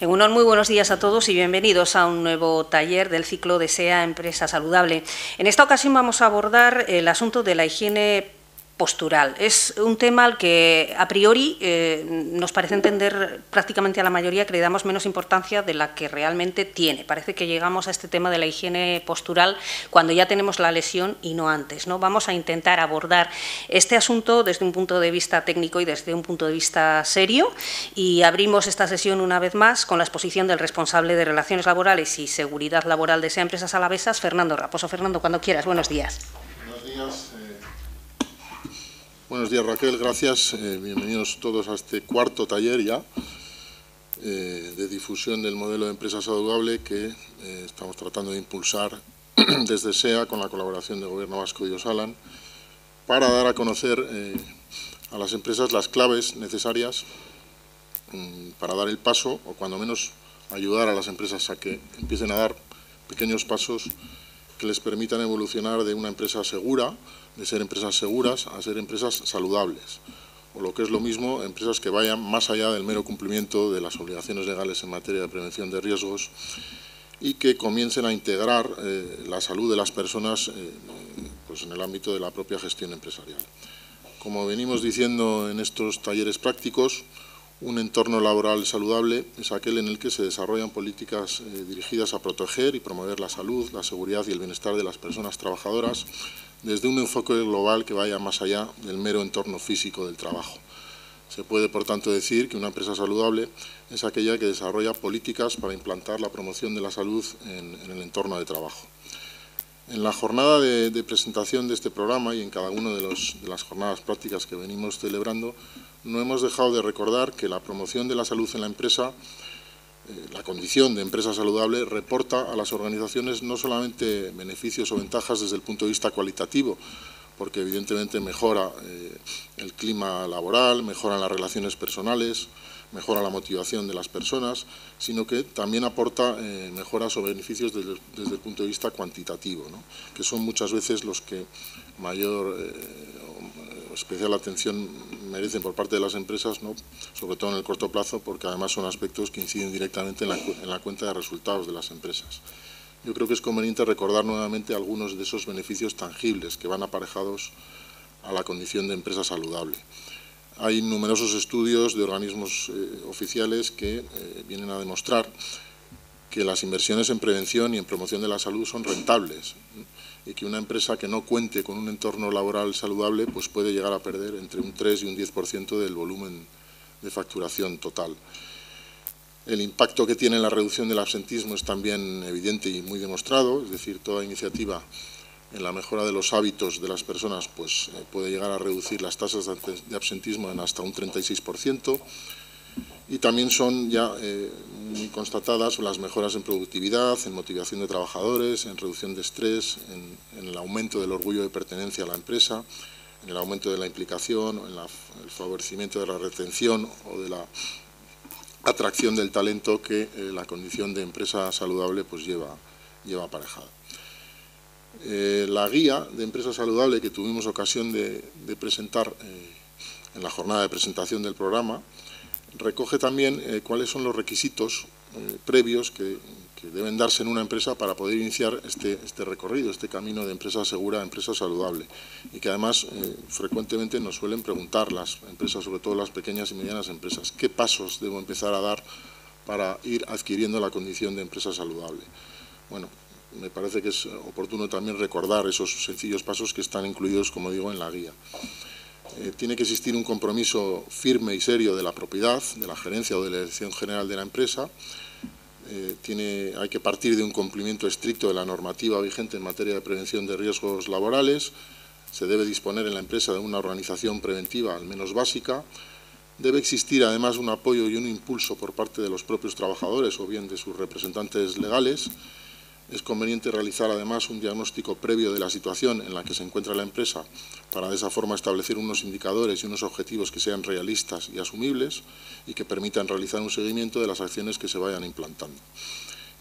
Egunon, muy buenos días a todos y bienvenidos a un nuevo taller del ciclo de SEA Empresa Saludable. En esta ocasión vamos a abordar el asunto de la higiene postural. Es un tema al que a priori nos parece entender prácticamente a la mayoría que le damos menos importancia de la que realmente tiene. Parece que llegamos a este tema de la higiene postural cuando ya tenemos la lesión y no antes, ¿no? Vamos a intentar abordar este asunto desde un punto de vista técnico y desde un punto de vista serio, y abrimos esta sesión una vez más con la exposición del responsable de Relaciones Laborales y Seguridad Laboral de SEA Empresas Alavesas, Fernando Raposo. Fernando, cuando quieras, buenos días. Buenos días. Buenos días, Raquel, gracias. Bienvenidos todos a este cuarto taller ya de difusión del modelo de empresa saludable que estamos tratando de impulsar desde SEA con la colaboración del Gobierno Vasco y Osalan para dar a conocer a las empresas las claves necesarias para dar el paso, o cuando menos ayudar a las empresas a que empiecen a dar pequeños pasos que les permitan evolucionar de una empresa segura, de ser empresas seguras, a ser empresas saludables, o lo que es lo mismo, empresas que vayan más allá del mero cumplimiento de las obligaciones legales en materia de prevención de riesgos y que comiencen a integrar la salud de las personas pues en el ámbito de la propia gestión empresarial. Como venimos diciendo en estos talleres prácticos, un entorno laboral saludable es aquel en el que se desarrollan políticas dirigidas a proteger y promover la salud, la seguridad y el bienestar de las personas trabajadoras desde un enfoque global que vaya más allá del mero entorno físico del trabajo. Se puede, por tanto, decir que una empresa saludable es aquella que desarrolla políticas para implantar la promoción de la salud en el entorno de trabajo. En la jornada de presentación de este programa y en cada una de las jornadas prácticas que venimos celebrando, no hemos dejado de recordar que la promoción de la salud en la empresa, la condición de empresa saludable, reporta a las organizaciones no solamente beneficios o ventajas desde el punto de vista cualitativo, porque evidentemente mejora el clima laboral, mejoran las relaciones personales, mejora la motivación de las personas, sino que también aporta mejoras o beneficios desde el punto de vista cuantitativo, ¿no? Que son muchas veces los que mayor especial atención merecen por parte de las empresas, ¿no? Sobre todo en el corto plazo, porque además son aspectos que inciden directamente en la cuenta de resultados de las empresas. Yo creo que es conveniente recordar nuevamente algunos de esos beneficios tangibles que van aparejados a la condición de empresa saludable. Hay numerosos estudios de organismos oficiales que vienen a demostrar que las inversiones en prevención y en promoción de la salud son rentables, y que una empresa que no cuente con un entorno laboral saludable pues puede llegar a perder entre un 3 y un 10% del volumen de facturación total. El impacto que tiene la reducción del absentismo es también evidente y muy demostrado, es decir, toda iniciativa en la mejora de los hábitos de las personas pues puede llegar a reducir las tasas de absentismo en hasta un 36%, y también son ya muy constatadas las mejoras en productividad, en motivación de trabajadores, en reducción de estrés, en el aumento del orgullo de pertenencia a la empresa, en el aumento de la implicación, en el favorecimiento de la retención o de la atracción del talento que la condición de empresa saludable pues lleva aparejada. La guía de empresa saludable que tuvimos ocasión de presentar en la jornada de presentación del programa recoge también cuáles son los requisitos previos que deben darse en una empresa para poder iniciar este recorrido, este camino de empresa segura a empresa saludable, y que además frecuentemente nos suelen preguntar las empresas, sobre todo las pequeñas y medianas empresas, ¿qué pasos debo empezar a dar para ir adquiriendo la condición de empresa saludable? Bueno, me parece que es oportuno también recordar esos sencillos pasos que están incluidos, como digo, en la guía. Tiene que existir un compromiso firme y serio de la propiedad, de la gerencia o de la dirección general de la empresa. Hay que partir de un cumplimiento estricto de la normativa vigente en materia de prevención de riesgos laborales. Se debe disponer en la empresa de una organización preventiva, al menos básica. Debe existir además un apoyo y un impulso por parte de los propios trabajadores o bien de sus representantes legales. Es conveniente realizar además un diagnóstico previo de la situación en la que se encuentra la empresa para de esa forma establecer unos indicadores y unos objetivos que sean realistas y asumibles y que permitan realizar un seguimiento de las acciones que se vayan implantando.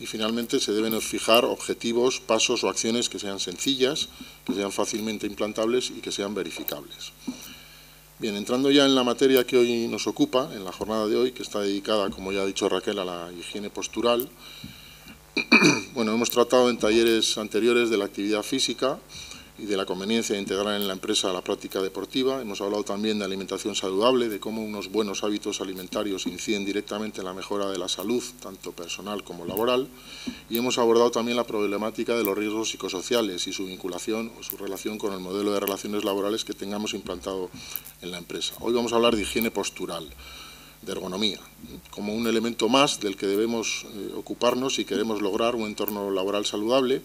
Y finalmente se deben fijar objetivos, pasos o acciones que sean sencillas, que sean fácilmente implantables y que sean verificables. Bien, entrando ya en la materia que hoy nos ocupa, en la jornada de hoy, que está dedicada, como ya ha dicho Raquel, a la higiene postural. Bueno, hemos tratado en talleres anteriores de la actividad física y de la conveniencia de integrar en la empresa la práctica deportiva. Hemos hablado también de alimentación saludable, de cómo unos buenos hábitos alimentarios inciden directamente en la mejora de la salud, tanto personal como laboral. Y hemos abordado también la problemática de los riesgos psicosociales y su vinculación o su relación con el modelo de relaciones laborales que tengamos implantado en la empresa. Hoy vamos a hablar de higiene postural, de ergonomía, como un elemento más del que debemos ocuparnos si queremos lograr un entorno laboral saludable,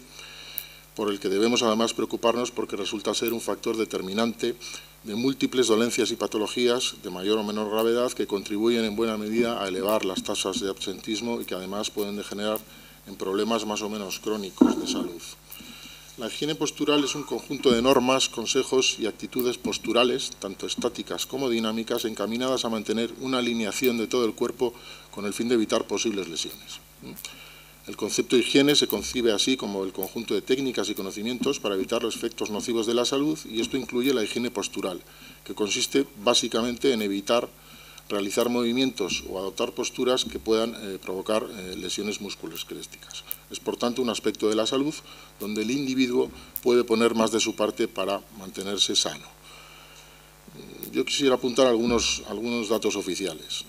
por el que debemos además preocuparnos porque resulta ser un factor determinante de múltiples dolencias y patologías de mayor o menor gravedad que contribuyen en buena medida a elevar las tasas de absentismo y que además pueden degenerar en problemas más o menos crónicos de salud. La higiene postural es un conjunto de normas, consejos y actitudes posturales, tanto estáticas como dinámicas, encaminadas a mantener una alineación de todo el cuerpo con el fin de evitar posibles lesiones. El concepto de higiene se concibe así como el conjunto de técnicas y conocimientos para evitar los efectos nocivos de la salud, y esto incluye la higiene postural, que consiste básicamente en evitar realizar movimientos o adoptar posturas que puedan provocar lesiones musculoesqueléticas. Es, por tanto, un aspecto de la salud donde el individuo puede poner más de su parte para mantenerse sano. Yo quisiera apuntar algunos datos oficiales.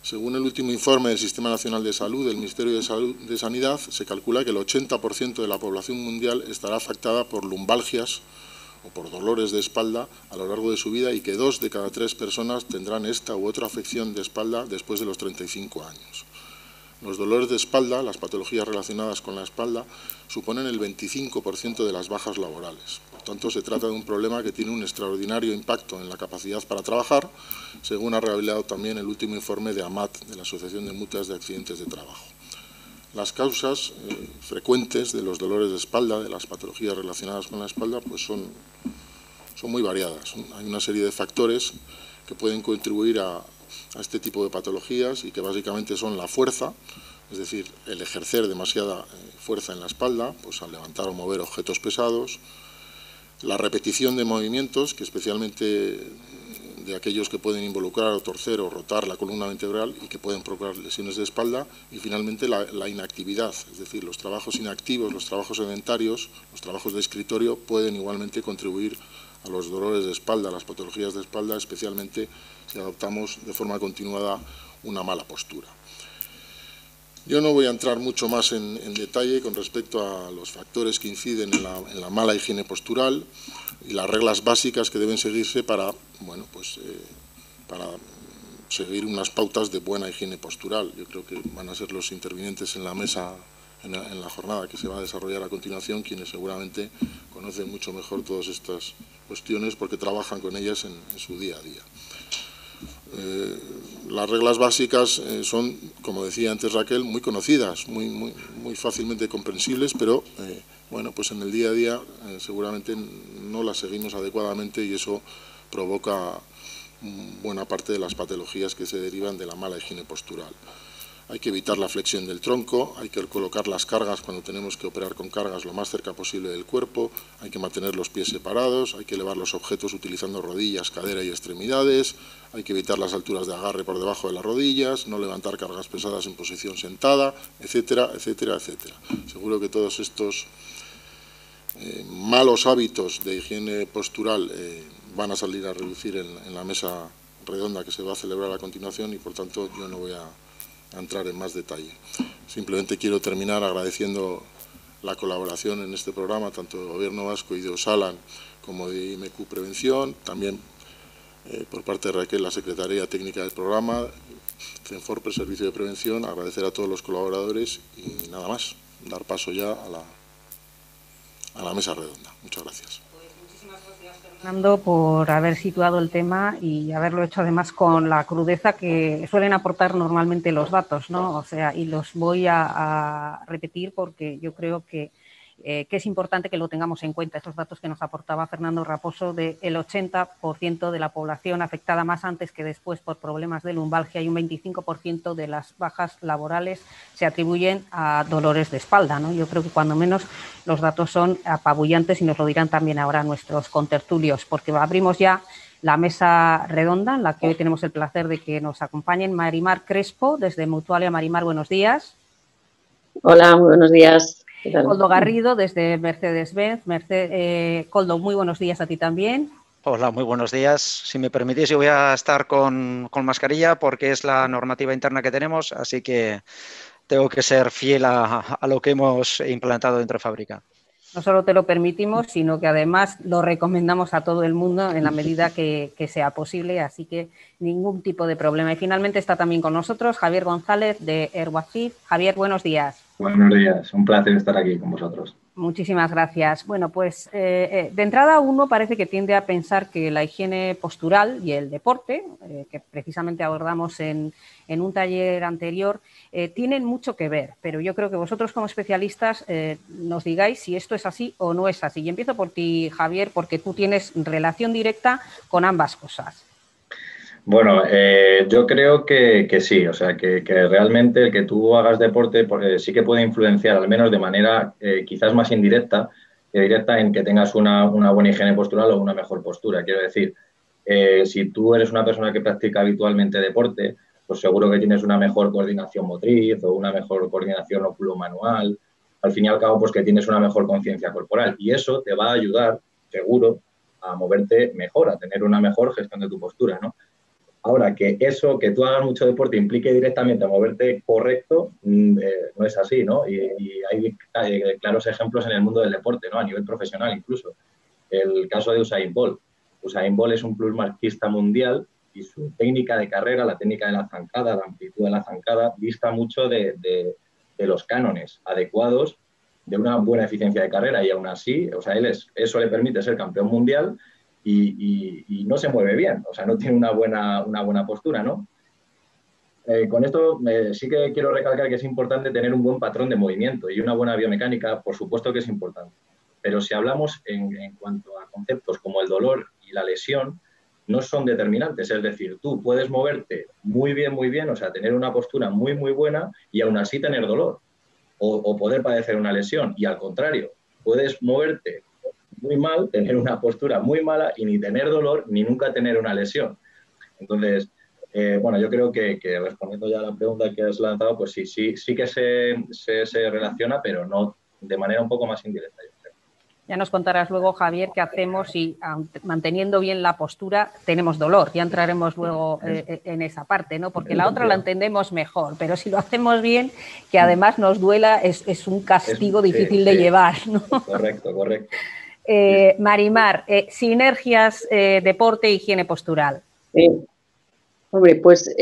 Según el último informe del Sistema Nacional de Salud del Ministerio de Sanidad, se calcula que el 80% de la población mundial estará afectada por lumbalgias o por dolores de espalda a lo largo de su vida, y que 2 de cada 3 personas tendrán esta u otra afección de espalda después de los 35 años. Los dolores de espalda, las patologías relacionadas con la espalda, suponen el 25% de las bajas laborales. Por tanto, se trata de un problema que tiene un extraordinario impacto en la capacidad para trabajar, según ha revelado también el último informe de AMAT, de la Asociación de Mutuas de Accidentes de Trabajo. Las causas frecuentes de los dolores de espalda, de las patologías relacionadas con la espalda, pues son muy variadas. Hay una serie de factores que pueden contribuir a este tipo de patologías, y que básicamente son la fuerza, es decir, el ejercer demasiada fuerza en la espalda, pues al levantar o mover objetos pesados, la repetición de movimientos, que especialmente de aquellos que pueden involucrar o torcer o rotar la columna vertebral y que pueden provocar lesiones de espalda, y finalmente la inactividad, es decir, los trabajos inactivos, los trabajos sedentarios, los trabajos de escritorio pueden igualmente contribuir a los dolores de espalda, a las patologías de espalda, especialmente si adoptamos de forma continuada una mala postura. Yo no voy a entrar mucho más en detalle con respecto a los factores que inciden en la mala higiene postural y las reglas básicas que deben seguirse para seguir unas pautas de buena higiene postural. Yo creo que van a ser los intervinientes en la mesa, en la jornada que se va a desarrollar a continuación, quienes seguramente conocen mucho mejor todas estas cuestiones porque trabajan con ellas en su día a día. Las reglas básicas son, como decía antes Raquel, muy conocidas, muy fácilmente comprensibles, pero bueno, pues en el día a día seguramente no las seguimos adecuadamente, y eso provoca buena parte de las patologías que se derivan de la mala higiene postural. Hay que evitar la flexión del tronco, hay que colocar las cargas cuando tenemos que operar con cargas lo más cerca posible del cuerpo, hay que mantener los pies separados, hay que elevar los objetos utilizando rodillas, cadera y extremidades, hay que evitar las alturas de agarre por debajo de las rodillas, no levantar cargas pesadas en posición sentada, etcétera, etcétera, etcétera. Seguro que todos estos malos hábitos de higiene postural van a salir a relucir en la mesa redonda que se va a celebrar a continuación, y por tanto yo no voy a entrar en más detalle. Simplemente quiero terminar agradeciendo la colaboración en este programa, tanto del Gobierno vasco y de Osalan como de IMQ Prevención, también por parte de Raquel, la Secretaría Técnica del programa, CENFORPE, Servicio de Prevención. Agradecer a todos los colaboradores y nada más, dar paso ya a la mesa redonda. Muchas gracias. Fernando, por haber situado el tema y haberlo hecho además con la crudeza que suelen aportar normalmente los datos, ¿no? O sea, y los voy a repetir porque yo creo que que es importante que lo tengamos en cuenta, estos datos que nos aportaba Fernando Raposo, del 80% de la población afectada más antes que después por problemas de lumbalgia y un 25% de las bajas laborales se atribuyen a dolores de espalda, ¿no? Yo creo que cuando menos los datos son apabullantes y nos lo dirán también ahora nuestros contertulios, porque abrimos ya la mesa redonda en la que hoy tenemos el placer de que nos acompañen Marimar Crespo desde Mutualia. Marimar, buenos días. Hola, muy buenos días. ¿Qué tal? Koldo Garrido desde Mercedes-Benz. Koldo, muy buenos días a ti también. Hola, muy buenos días. Si me permitís, yo voy a estar con mascarilla porque es la normativa interna que tenemos, así que tengo que ser fiel a lo que hemos implantado dentro de fábrica. No solo te lo permitimos, sino que además lo recomendamos a todo el mundo en la medida que sea posible, así que ningún tipo de problema. Y finalmente está también con nosotros Javier González de Erwacif. Javier, buenos días. Buenos días, un placer estar aquí con vosotros. Muchísimas gracias. Bueno, pues de entrada uno parece que tiende a pensar que la higiene postural y el deporte, que precisamente abordamos en un taller anterior, tienen mucho que ver, pero yo creo que vosotros como especialistas nos digáis si esto es así o no es así. Y empiezo por ti, Javier, porque tú tienes relación directa con ambas cosas. Bueno, yo creo que sí, o sea, que realmente el que tú hagas deporte sí que puede influenciar, al menos de manera quizás más indirecta que directa, en que tengas una buena higiene postural o una mejor postura. Quiero decir, si tú eres una persona que practica habitualmente deporte, pues seguro que tienes una mejor coordinación motriz o una mejor coordinación óculo-manual. Al fin y al cabo, pues que tienes una mejor conciencia corporal y eso te va a ayudar, seguro, a moverte mejor, a tener una mejor gestión de tu postura, ¿no? Ahora, que eso, que tú hagas mucho deporte implique directamente a moverte correcto, no es así, ¿no? Y hay claros ejemplos en el mundo del deporte, ¿no? A nivel profesional incluso. El caso de Usain Bolt. Usain Bolt es un plusmarquista mundial y su técnica de carrera, la técnica de la zancada, la amplitud de la zancada, dista mucho de los cánones adecuados de una buena eficiencia de carrera y aún así, o sea, eso le permite ser campeón mundial y no se mueve bien, o sea, no tiene una buena postura, ¿no? Con esto sí que quiero recalcar que es importante tener un buen patrón de movimiento y una buena biomecánica, por supuesto que es importante. Pero si hablamos en cuanto a conceptos como el dolor y la lesión, no son determinantes. Es decir, tú puedes moverte muy bien, o sea, tener una postura muy buena y aún así tener dolor o poder padecer una lesión. Y al contrario, puedes moverte muy mal, tener una postura muy mala y ni tener dolor ni nunca tener una lesión. Entonces, bueno, yo creo que respondiendo ya a la pregunta que has lanzado, pues sí que se relaciona, pero no de manera un poco más indirecta, yo creo. Ya nos contarás luego, Javier, qué hacemos si, manteniendo bien la postura, tenemos dolor. Ya entraremos luego en esa parte, ¿no? Porque la otra la entendemos mejor, pero si lo hacemos bien, que además nos duela, es un castigo difícil de llevar, ¿no? Correcto. Marimar, sinergias, deporte e higiene postural. Hombre, pues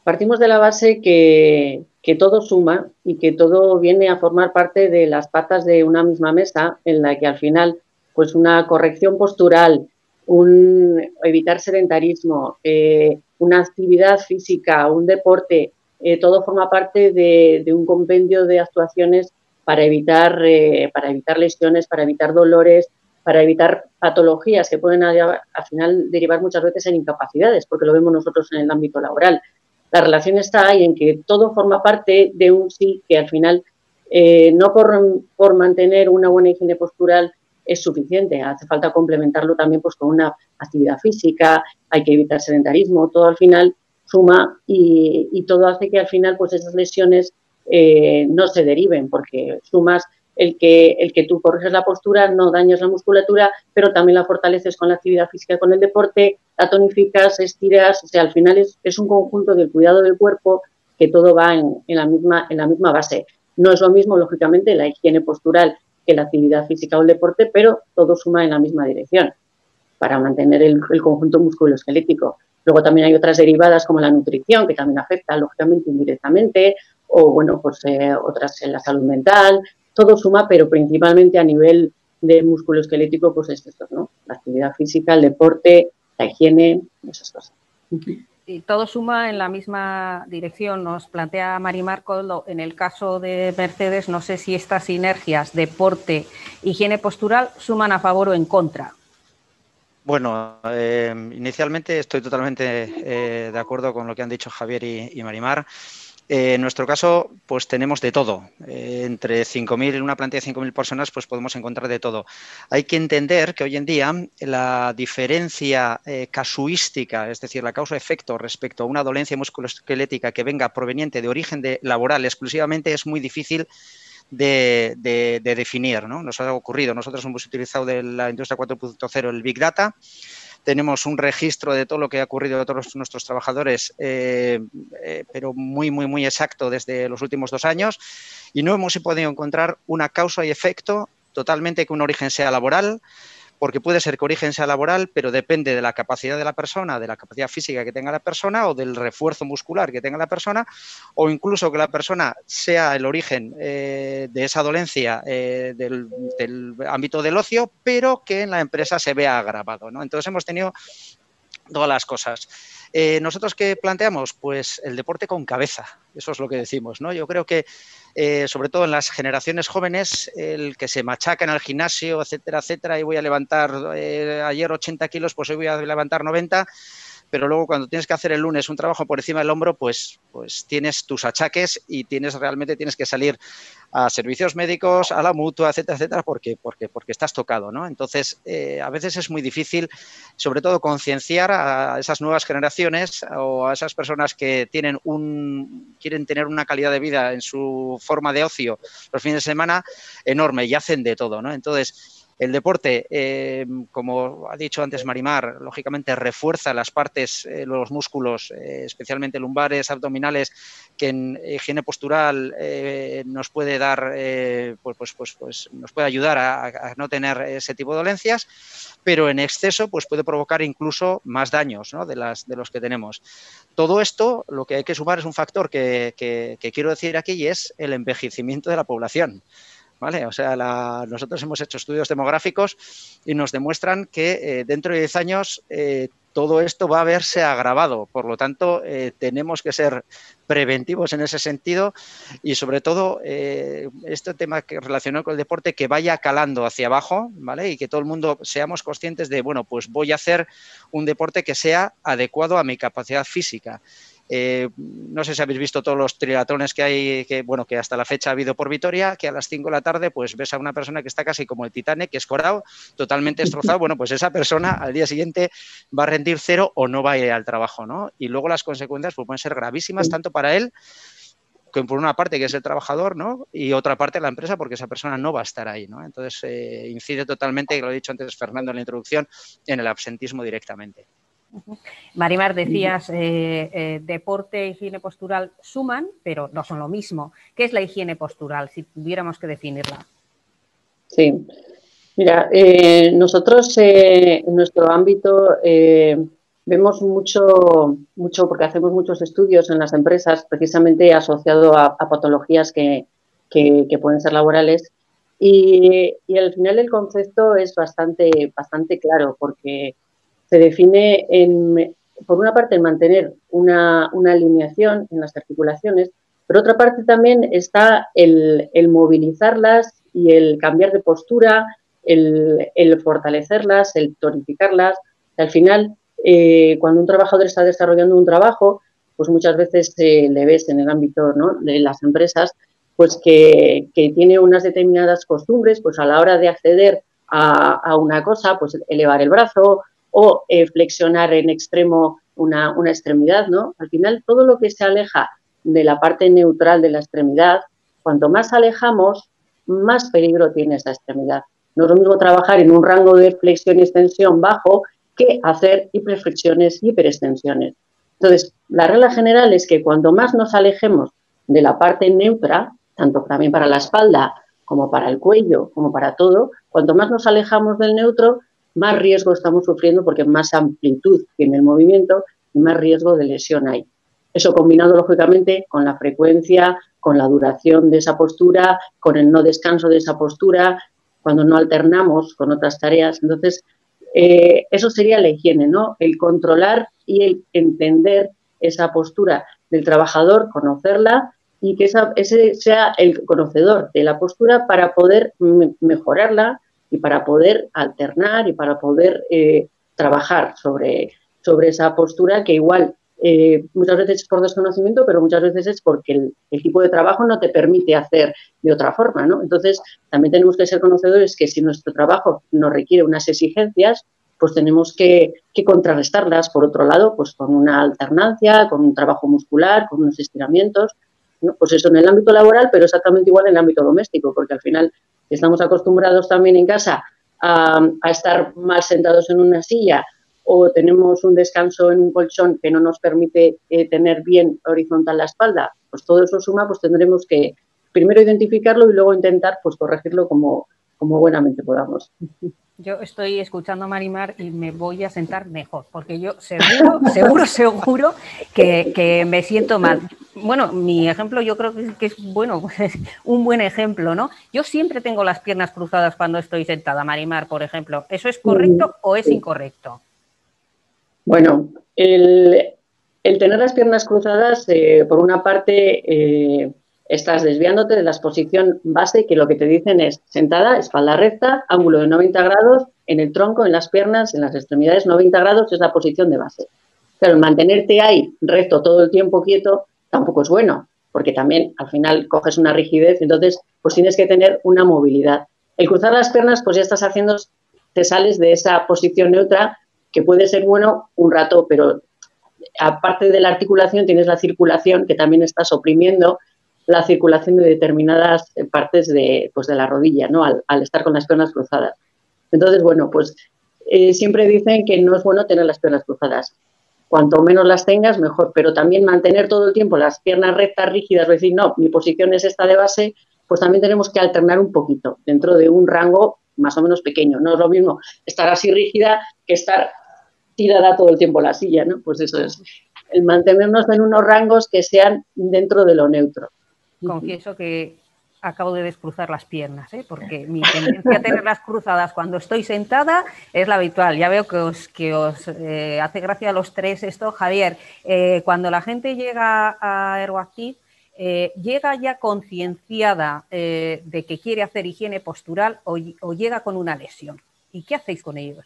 partimos de la base que todo suma y que todo viene a formar parte de las patas de una misma mesa en la que al final pues una corrección postural, evitar sedentarismo, una actividad física, un deporte, todo forma parte de un compendio de actuaciones para evitar lesiones, para evitar dolores, para evitar patologías que pueden al final derivar muchas veces en incapacidades, porque lo vemos nosotros en el ámbito laboral. La relación está ahí en que todo forma parte de un sí que al final no por mantener una buena higiene postural es suficiente, hace falta complementarlo también pues con una actividad física, hay que evitar sedentarismo, todo al final suma y todo hace que al final pues esas lesiones no se deriven, porque sumas el que tú corriges la postura, no dañas la musculatura, pero también la fortaleces con la actividad física, con el deporte, la tonificas, estiras, o sea, al final es un conjunto del cuidado del cuerpo que todo va en la misma base. No es lo mismo, lógicamente, la higiene postural que la actividad física o el deporte, pero todo suma en la misma dirección para mantener el conjunto musculoesquelético. Luego también hay otras derivadas como la nutrición, que también afecta, lógicamente, indirectamente, o, bueno, pues otras en la salud mental. Todo suma, pero principalmente a nivel de musculoesquelético, pues es esto, ¿no? La actividad física, el deporte, la higiene, esas cosas. Y todo suma en la misma dirección, nos plantea Marimar Coldo. En el caso de Mercedes, no sé si estas sinergias, deporte, higiene postural, suman a favor o en contra. Bueno, inicialmente estoy totalmente de acuerdo con lo que han dicho Javier y Marimar. En nuestro caso, pues tenemos de todo. Entre 5.000, en una plantilla de 5.000 personas, pues podemos encontrar de todo. Hay que entender que hoy en día la diferencia casuística, es decir, la causa-efecto respecto a una dolencia musculoesquelética que venga proveniente de origen laboral exclusivamente, es muy difícil de definir, ¿no? Nos ha ocurrido. Nosotros hemos utilizado de la industria 4.0 el Big Data. Tenemos un registro de todo lo que ha ocurrido a todos nuestros trabajadores, pero muy, muy, muy exacto desde los últimos 2 años, y no hemos podido encontrar una causa y efecto totalmente que un origen sea laboral, porque puede ser que origen sea laboral, pero depende de la capacidad de la persona, de la capacidad física que tenga la persona o del refuerzo muscular que tenga la persona, o incluso que la persona sea el origen de esa dolencia del ámbito del ocio, pero que en la empresa se vea agravado, ¿no? Entonces hemos tenido todas las cosas. ¿Nosotros qué planteamos? Pues el deporte con cabeza, eso es lo que decimos, ¿no? Yo creo que, sobre todo en las generaciones jóvenes, el que se machaca en el gimnasio, etcétera, etcétera, y voy a levantar ayer 80 kilos, pues hoy voy a levantar 90, pero luego cuando tienes que hacer el lunes un trabajo por encima del hombro, pues tienes tus achaques y realmente tienes que salir a servicios médicos, a la mutua, etcétera, etcétera, porque estás tocado, ¿no? Entonces, a veces es muy difícil, sobre todo, concienciar a esas nuevas generaciones o a esas personas que quieren tener una calidad de vida en su forma de ocio los fines de semana enorme y hacen de todo, ¿no? Entonces, el deporte, como ha dicho antes Marimar, lógicamente refuerza las partes, los músculos, especialmente lumbares, abdominales, que en higiene postural nos puede dar, nos puede ayudar a no tener ese tipo de dolencias, pero en exceso pues puede provocar incluso más daños, ¿no? de los que tenemos. Todo esto, lo que hay que sumar es un factor que quiero decir aquí, y es el envejecimiento de la población. ¿Vale? O sea, nosotros hemos hecho estudios demográficos y nos demuestran que dentro de 10 años todo esto va a verse agravado. Por lo tanto, tenemos que ser preventivos en ese sentido y, sobre todo, este tema relacionado con el deporte que vaya calando hacia abajo, ¿vale? Y que todo el mundo seamos conscientes de, bueno, pues voy a hacer un deporte que sea adecuado a mi capacidad física. No sé si habéis visto todos los triatlones que hay, que hasta la fecha ha habido por Vitoria, que a las 5 de la tarde pues ves a una persona que está casi como el Titanic, que es escorado, totalmente destrozado. Bueno, pues esa persona al día siguiente va a rendir 0 o no va a ir al trabajo, ¿no? Y luego las consecuencias pues pueden ser gravísimas, tanto para él, que por una parte que es el trabajador, ¿no? Y otra parte la empresa, porque esa persona no va a estar ahí, ¿no? Entonces incide totalmente, lo he dicho antes Fernando en la introducción, en el absentismo directamente. Marimar, decías, deporte e higiene postural suman, pero no son lo mismo. ¿Qué es la higiene postural, si tuviéramos que definirla? Sí, mira, nosotros en nuestro ámbito vemos mucho, porque hacemos muchos estudios en las empresas, precisamente asociado a patologías que pueden ser laborales, y al final el concepto es bastante claro, porque se define por una parte en mantener una alineación en las articulaciones, por otra parte también está el movilizarlas y el cambiar de postura, el fortalecerlas, el tonificarlas. Al final, cuando un trabajador está desarrollando un trabajo, pues muchas veces le ves en el ámbito, ¿no?, de las empresas, pues que tiene unas determinadas costumbres, pues a la hora de acceder a una cosa, pues elevar el brazo o flexionar en extremo una extremidad, ¿no? Al final, todo lo que se aleja de la parte neutral de la extremidad, cuanto más alejamos, más peligro tiene esa extremidad. No es lo mismo trabajar en un rango de flexión y extensión bajo que hacer hiperflexiones y hiperextensiones. Entonces, la regla general es que cuanto más nos alejemos de la parte neutra, tanto también para la espalda como para el cuello, como para todo, cuanto más nos alejamos del neutro, más riesgo estamos sufriendo porque más amplitud tiene el movimiento y más riesgo de lesión hay. Eso combinado, lógicamente, con la frecuencia, con la duración de esa postura, con el no descanso de esa postura, cuando no alternamos con otras tareas. Entonces, eso sería la higiene, ¿no? El controlar y el entender esa postura del trabajador, conocerla y que ese sea el conocedor de la postura para poder mejorarla y para poder alternar y para poder trabajar sobre esa postura que igual muchas veces es por desconocimiento, pero muchas veces es porque el tipo de trabajo no te permite hacer de otra forma, ¿no? Entonces, también tenemos que ser conocedores que si nuestro trabajo nos requiere unas exigencias, pues tenemos que contrarrestarlas, por otro lado, pues con una alternancia, con un trabajo muscular, con unos estiramientos, ¿no? Pues eso en el ámbito laboral, pero exactamente igual en el ámbito doméstico, porque al final estamos acostumbrados también en casa a estar mal sentados en una silla o tenemos un descanso en un colchón que no nos permite tener bien horizontal la espalda, pues todo eso suma, pues tendremos que primero identificarlo y luego intentar pues corregirlo como buenamente podamos. Yo estoy escuchando a Marimar y me voy a sentar mejor, porque yo seguro que me siento mal. Bueno, mi ejemplo yo creo que es bueno, pues un buen ejemplo, ¿no? Yo siempre tengo las piernas cruzadas cuando estoy sentada, Marimar, por ejemplo. ¿Eso es correcto o es incorrecto? Bueno, el tener las piernas cruzadas, por una parte, estás desviándote de la exposición base, que lo que te dicen es sentada, espalda recta, ángulo de 90 grados, en el tronco, en las piernas, en las extremidades, 90 grados es la posición de base. Pero mantenerte ahí recto todo el tiempo quieto tampoco es bueno, porque también al final coges una rigidez, entonces pues tienes que tener una movilidad. El cruzar las piernas, pues ya estás haciendo, te sales de esa posición neutra, que puede ser bueno un rato, pero aparte de la articulación tienes la circulación, que también estás oprimiendo la circulación de determinadas partes de la rodilla, ¿no? Al estar con las piernas cruzadas. Entonces, bueno, pues siempre dicen que no es bueno tener las piernas cruzadas. Cuanto menos las tengas, mejor, pero también mantener todo el tiempo las piernas rectas, rígidas, decir, no, mi posición es esta de base, pues también tenemos que alternar un poquito dentro de un rango más o menos pequeño. No es lo mismo estar así rígida que estar tirada todo el tiempo la silla, ¿no? Pues eso es, el mantenernos en unos rangos que sean dentro de lo neutro. Confieso que acabo de descruzar las piernas, porque mi tendencia a tenerlas cruzadas cuando estoy sentada es la habitual. Ya veo que os hace gracia a los tres esto. Javier, cuando la gente llega a Ergoactive, ¿llega ya concienciada de que quiere hacer higiene postural o llega con una lesión? ¿Y qué hacéis con ellos?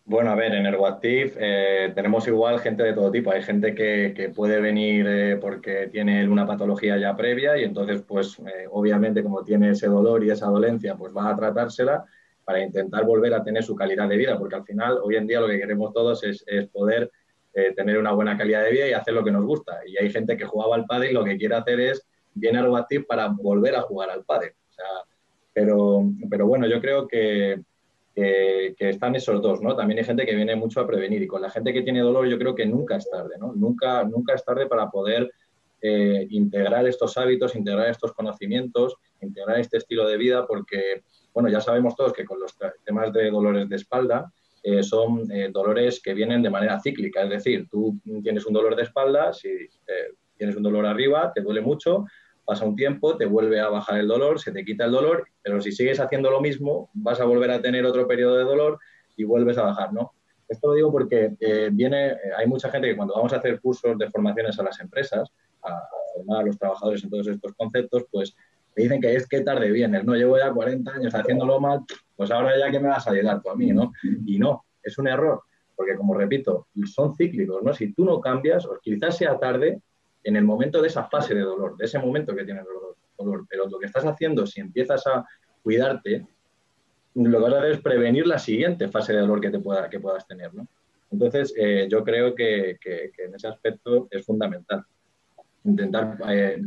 Bueno, a ver, en Ergoactive tenemos igual gente de todo tipo. Hay gente que puede venir porque tiene una patología ya previa y entonces, pues, obviamente, como tiene ese dolor y esa dolencia, pues va a tratársela para intentar volver a tener su calidad de vida, porque al final, hoy en día, lo que queremos todos es poder tener una buena calidad de vida y hacer lo que nos gusta. Y hay gente que jugaba al pádel y lo que quiere hacer es viene a Ergoactive para volver a jugar al pádel. O sea, pero bueno, yo creo que están esos dos, ¿no? También hay gente que viene mucho a prevenir y con la gente que tiene dolor yo creo que nunca es tarde, ¿no? Nunca es tarde para poder integrar estos hábitos, integrar estos conocimientos, integrar este estilo de vida porque, bueno, ya sabemos todos que con los temas de dolores de espalda son dolores que vienen de manera cíclica, es decir, tú tienes un dolor de espalda, si tienes un dolor arriba, te duele mucho, pasa un tiempo, te vuelve a bajar el dolor, se te quita el dolor, pero si sigues haciendo lo mismo, vas a volver a tener otro periodo de dolor y vuelves a bajar, ¿no? Esto lo digo porque hay mucha gente que cuando vamos a hacer cursos de formaciones a las empresas, a formar a los trabajadores en todos estos conceptos, pues me dicen que es que tarde vienes, ¿no? Llevo ya 40 años haciéndolo mal, pues ahora ya que me vas a ayudar tú a mí, ¿no? Y no, es un error, porque como repito, son cíclicos, ¿no? Si tú no cambias, o quizás sea tarde, en el momento de esa fase de dolor, de ese momento que tienes dolor. Pero lo que estás haciendo, si empiezas a cuidarte, lo que vas a hacer es prevenir la siguiente fase de dolor que puedas tener, ¿no? Entonces, yo creo que en ese aspecto es fundamental. Intentar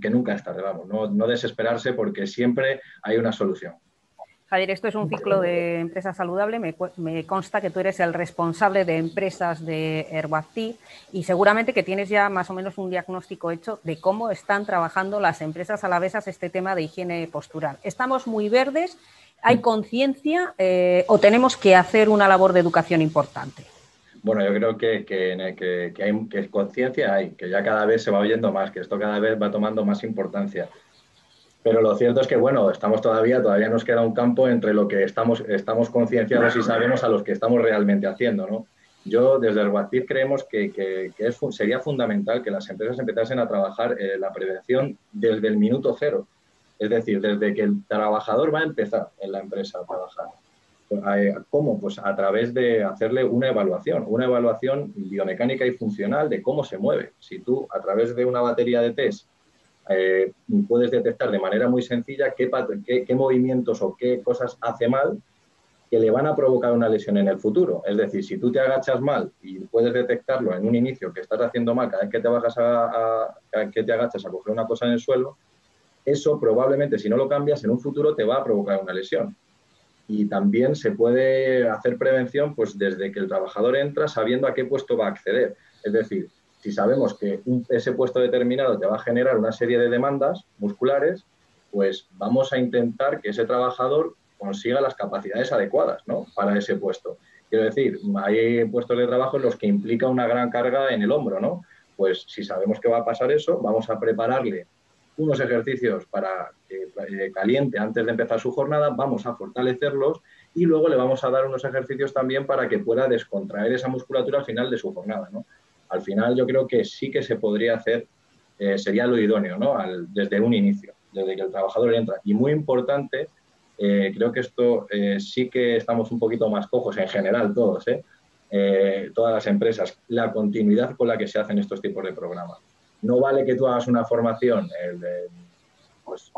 que nunca es tarde, vamos, no desesperarse porque siempre hay una solución. Javier, esto es un ciclo de empresa saludable. Me consta que tú eres el responsable de empresas de Ergoactive y seguramente que tienes ya más o menos un diagnóstico hecho de cómo están trabajando las empresas alavesas este tema de higiene postural. ¿Estamos muy verdes? ¿Hay conciencia o tenemos que hacer una labor de educación importante? Bueno, yo creo que conciencia hay, que ya cada vez se va oyendo más, que esto cada vez va tomando más importancia. Pero lo cierto es que, bueno, todavía nos queda un campo entre lo que estamos concienciados y sabemos a los que estamos realmente haciendo, ¿no? Yo, desde el WACIR, creemos que sería fundamental que las empresas empezasen a trabajar la prevención desde el minuto cero. Es decir, desde que el trabajador va a empezar en la empresa a trabajar. ¿Cómo? Pues a través de hacerle una evaluación biomecánica y funcional de cómo se mueve. Si tú, a través de una batería de test, puedes detectar de manera muy sencilla qué movimientos o qué cosas hace mal que le van a provocar una lesión en el futuro. Es decir, si tú te agachas mal y puedes detectarlo en un inicio que estás haciendo mal cada vez que te bajas que te agachas a coger una cosa en el suelo, eso probablemente, si no lo cambias, en un futuro te va a provocar una lesión. Y también se puede hacer prevención pues desde que el trabajador entra sabiendo a qué puesto va a acceder. Es decir, si sabemos que ese puesto determinado te va a generar una serie de demandas musculares, pues vamos a intentar que ese trabajador consiga las capacidades adecuadas, ¿no?, para ese puesto. Quiero decir, hay puestos de trabajo en los que implica una gran carga en el hombro, ¿no? Pues si sabemos que va a pasar eso, vamos a prepararle unos ejercicios para que caliente antes de empezar su jornada, vamos a fortalecerlos y luego le vamos a dar unos ejercicios también para que pueda descontraer esa musculatura al final de su jornada, ¿no? Al final yo creo que sí que se podría hacer, sería lo idóneo, ¿no?, desde un inicio, desde que el trabajador entra. Y muy importante, creo que esto sí que estamos un poquito más cojos en general todos, todas las empresas, la continuidad con la que se hacen estos tipos de programas. No vale que tú hagas una formación pues,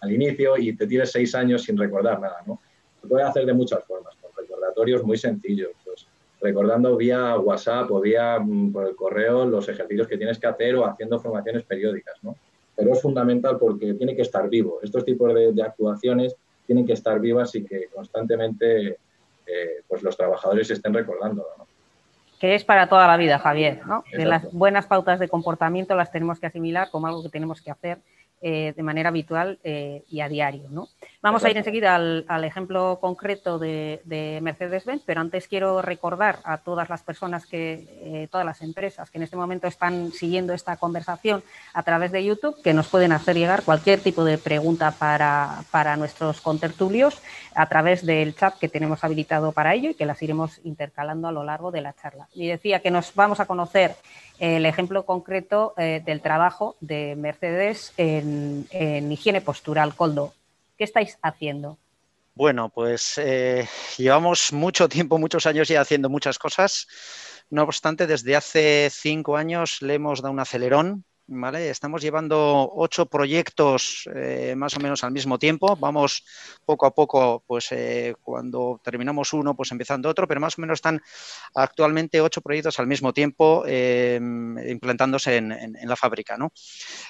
al inicio y te tires 6 años sin recordar nada, ¿no? Se puede hacer de muchas formas, con recordatorios muy sencillos, pues, recordando vía WhatsApp o vía por el correo los ejercicios que tienes que hacer o haciendo formaciones periódicas, ¿no? Pero es fundamental porque tiene que estar vivo. Estos tipos de actuaciones tienen que estar vivas y que constantemente pues los trabajadores estén recordándolo, ¿no? Que es para toda la vida, Javier, ¿no? Exacto. De las buenas pautas de comportamiento las tenemos que asimilar como algo que tenemos que hacer de manera habitual y a diario, ¿no? Vamos a ir enseguida al ejemplo concreto de Mercedes-Benz, pero antes quiero recordar a todas las personas todas las empresas que en este momento están siguiendo esta conversación a través de YouTube, que nos pueden hacer llegar cualquier tipo de pregunta para nuestros contertulios a través del chat que tenemos habilitado para ello y que las iremos intercalando a lo largo de la charla. Y decía que nos vamos a conocer el ejemplo concreto del trabajo de Mercedes en higiene postural. Koldo, ¿qué estáis haciendo? Bueno, pues llevamos mucho tiempo, muchos años ya haciendo muchas cosas. No obstante, desde hace 5 años le hemos dado un acelerón, ¿vale? Estamos llevando 8 proyectos más o menos al mismo tiempo. Vamos poco a poco, pues cuando terminamos uno, pues empezando otro, pero más o menos están actualmente 8 proyectos al mismo tiempo implantándose en la fábrica, ¿no?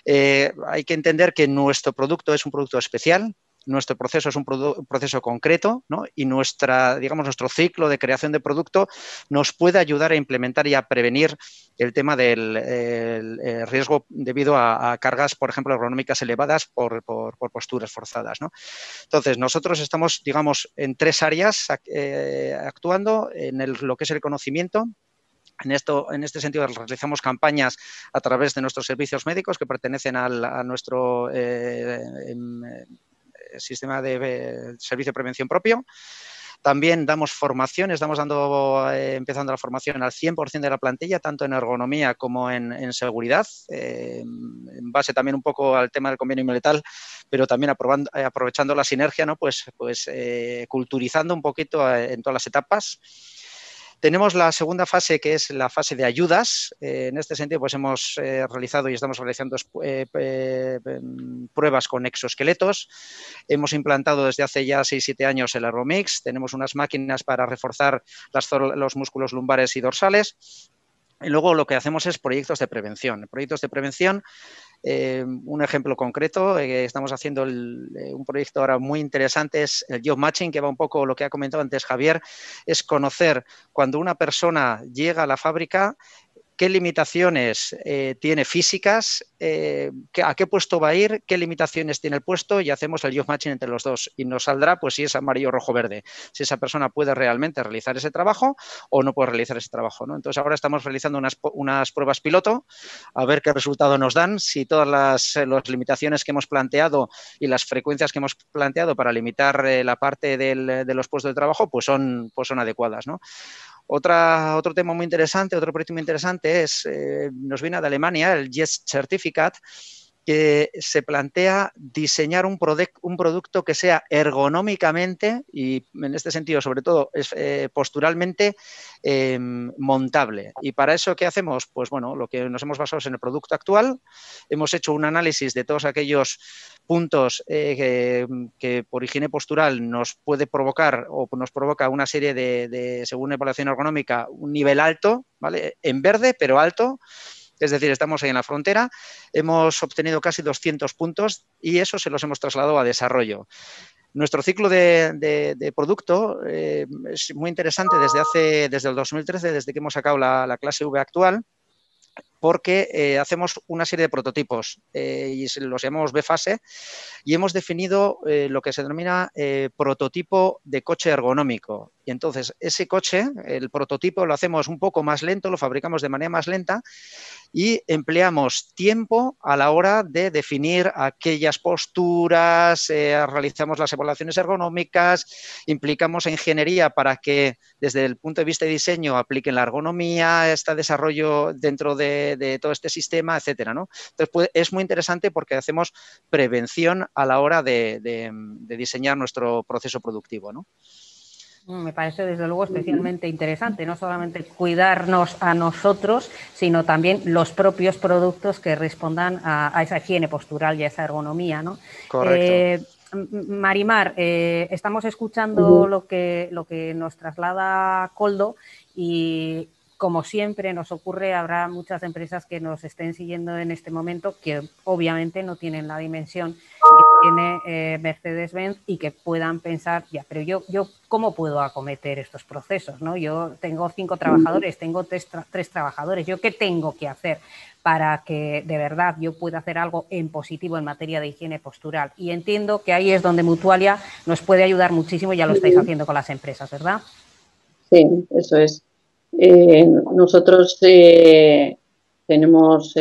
Hay que entender que nuestro producto es un producto especial. Nuestro proceso es un proceso concreto, ¿no? Y nuestro ciclo de creación de producto nos puede ayudar a implementar y a prevenir el tema del riesgo debido a cargas, por ejemplo, ergonómicas elevadas por posturas forzadas, ¿no? Entonces, nosotros estamos, digamos, en 3 áreas actuando en lo que es el conocimiento. En este sentido, realizamos campañas a través de nuestros servicios médicos que pertenecen a nuestro sistema de servicio de prevención propio. También damos formación, estamos empezando la formación al 100% de la plantilla, tanto en ergonomía como en seguridad, en base también un poco al tema del convenio militar, pero también aprovechando la sinergia, ¿no? Pues culturizando un poquito en todas las etapas. Tenemos la segunda fase, que es la fase de ayudas. En este sentido, pues hemos realizado y estamos realizando pruebas con exoesqueletos. Hemos implantado desde hace ya 6-7 años el Aeromix. Tenemos unas máquinas para reforzar los músculos lumbares y dorsales. Y luego lo que hacemos es proyectos de prevención. Proyectos de prevención, un ejemplo concreto, estamos haciendo un proyecto ahora muy interesante, es el Job Matching, que va un poco lo que ha comentado antes Javier, es conocer cuando una persona llega a la fábrica, qué limitaciones tiene físicas, a qué puesto va a ir, qué limitaciones tiene el puesto, y hacemos el job matching entre los dos y nos saldrá pues si es amarillo, rojo, verde, si esa persona puede realmente realizar ese trabajo o no puede realizar ese trabajo, ¿no? Entonces ahora estamos realizando unas pruebas piloto a ver qué resultado nos dan, si todas las limitaciones que hemos planteado y las frecuencias que hemos planteado para limitar la parte de los puestos de trabajo pues son adecuadas, ¿no? Otro tema muy interesante, otro proyecto muy interesante nos viene de Alemania, el JET Certificate, que se plantea diseñar un producto que sea ergonómicamente y en este sentido, sobre todo, posturalmente montable. Y para eso, ¿qué hacemos? Pues bueno, lo que nos hemos basado es en el producto actual, hemos hecho un análisis de todos aquellos puntos que por higiene postural nos puede provocar o nos provoca una serie de según evaluación ergonómica, un nivel alto, ¿vale? En verde, pero alto. Es decir, estamos ahí en la frontera, hemos obtenido casi 200 puntos y eso se los hemos trasladado a desarrollo. Nuestro ciclo de producto es muy interesante desde el 2013, desde que hemos sacado la clase V actual, porque hacemos una serie de prototipos y los llamamos B-fase y hemos definido lo que se denomina prototipo de coche ergonómico. Y entonces ese coche, el prototipo, lo hacemos un poco más lento, lo fabricamos de manera más lenta y empleamos tiempo a la hora de definir aquellas posturas, realizamos las evaluaciones ergonómicas, implicamos a ingeniería para que desde el punto de vista de diseño apliquen la ergonomía, este desarrollo dentro de todo este sistema, etcétera, ¿no? Entonces, pues, es muy interesante porque hacemos prevención a la hora de diseñar nuestro proceso productivo, ¿no? Me parece, desde luego, especialmente interesante, no solamente cuidarnos a nosotros, sino también los propios productos que respondan a esa higiene postural y a esa ergonomía, ¿no? Correcto. Marimar, estamos escuchando lo que nos traslada Koldo y, como siempre nos ocurre, habrá muchas empresas que nos estén siguiendo en este momento que obviamente no tienen la dimensión que tiene Mercedes-Benz y que puedan pensar, ya, pero yo ¿cómo puedo acometer estos procesos, ¿no? Yo tengo 5 trabajadores, tengo 3 trabajadores, ¿yo qué tengo que hacer para que de verdad yo pueda hacer algo en positivo en materia de higiene postural? Y entiendo que ahí es donde Mutualia nos puede ayudar muchísimo, ya lo estáis haciendo con las empresas, ¿verdad? Sí, eso es. Nosotros tenemos,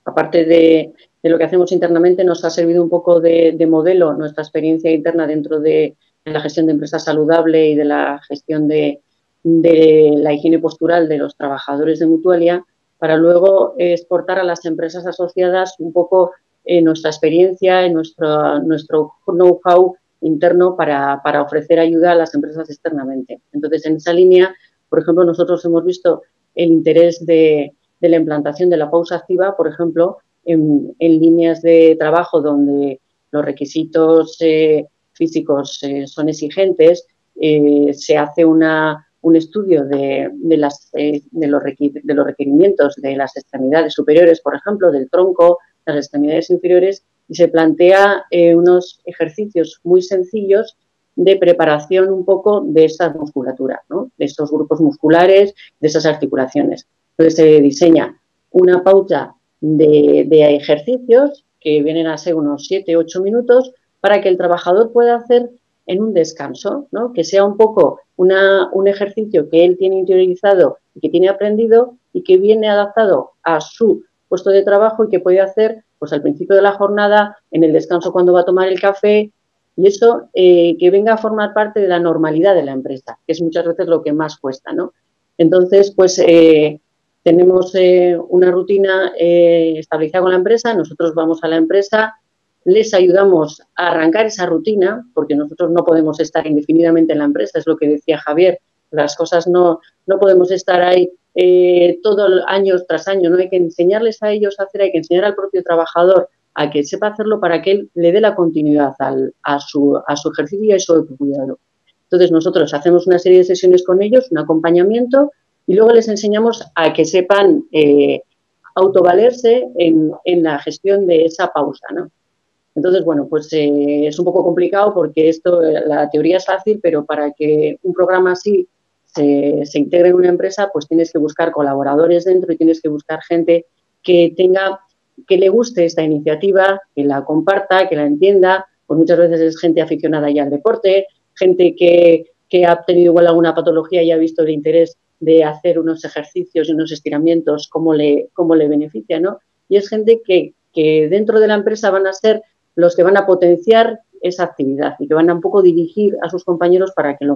aparte de lo que hacemos internamente, nos ha servido un poco de modelo nuestra experiencia interna dentro de la gestión de empresa saludable y de la gestión de la higiene postural de los trabajadores de Mutualia, para luego exportar a las empresas asociadas un poco nuestra experiencia, nuestro know-how interno para ofrecer ayuda a las empresas externamente. Entonces, en esa línea, por ejemplo, nosotros hemos visto el interés de la implantación de la pausa activa, por ejemplo, en líneas de trabajo donde los requisitos físicos son exigentes, se hace un estudio de los requerimientos de las extremidades superiores, por ejemplo, del tronco, las extremidades inferiores, y se plantea unos ejercicios muy sencillos de preparación un poco de esa musculatura, ¿no? De estos grupos musculares, de esas articulaciones. Entonces se diseña una pauta de ejercicios que vienen a ser unos 7-8 minutos para que el trabajador pueda hacer en un descanso, ¿no? Que sea un poco un ejercicio que él tiene interiorizado y que tiene aprendido y que viene adaptado a su puesto de trabajo y que puede hacer pues al principio de la jornada, en el descanso cuando va a tomar el café, y eso que venga a formar parte de la normalidad de la empresa, que es muchas veces lo que más cuesta, ¿no? Entonces, pues tenemos una rutina establecida con la empresa, nosotros vamos a la empresa, les ayudamos a arrancar esa rutina, porque nosotros no podemos estar indefinidamente en la empresa, es lo que decía Javier, las cosas no podemos estar ahí todo año tras año, no hay que enseñarles a ellos a hacer, hay que enseñar al propio trabajador a que sepa hacerlo para que él le dé la continuidad a su ejercicio y a su autocuidado. Entonces nosotros hacemos una serie de sesiones con ellos, un acompañamiento, y luego les enseñamos a que sepan autovalerse en la gestión de esa pausa, ¿no? Entonces, bueno, pues es un poco complicado porque la teoría es fácil, pero para que un programa así se integre en una empresa, pues tienes que buscar colaboradores dentro y tienes que buscar gente que le guste esta iniciativa, que la comparta, que la entienda. Pues muchas veces es gente aficionada ya al deporte, gente que ha tenido igual alguna patología y ha visto el interés de hacer unos ejercicios y unos estiramientos, cómo le beneficia, ¿no? Y es gente que dentro de la empresa van a ser los que van a potenciar esa actividad y que van a un poco dirigir a sus compañeros para que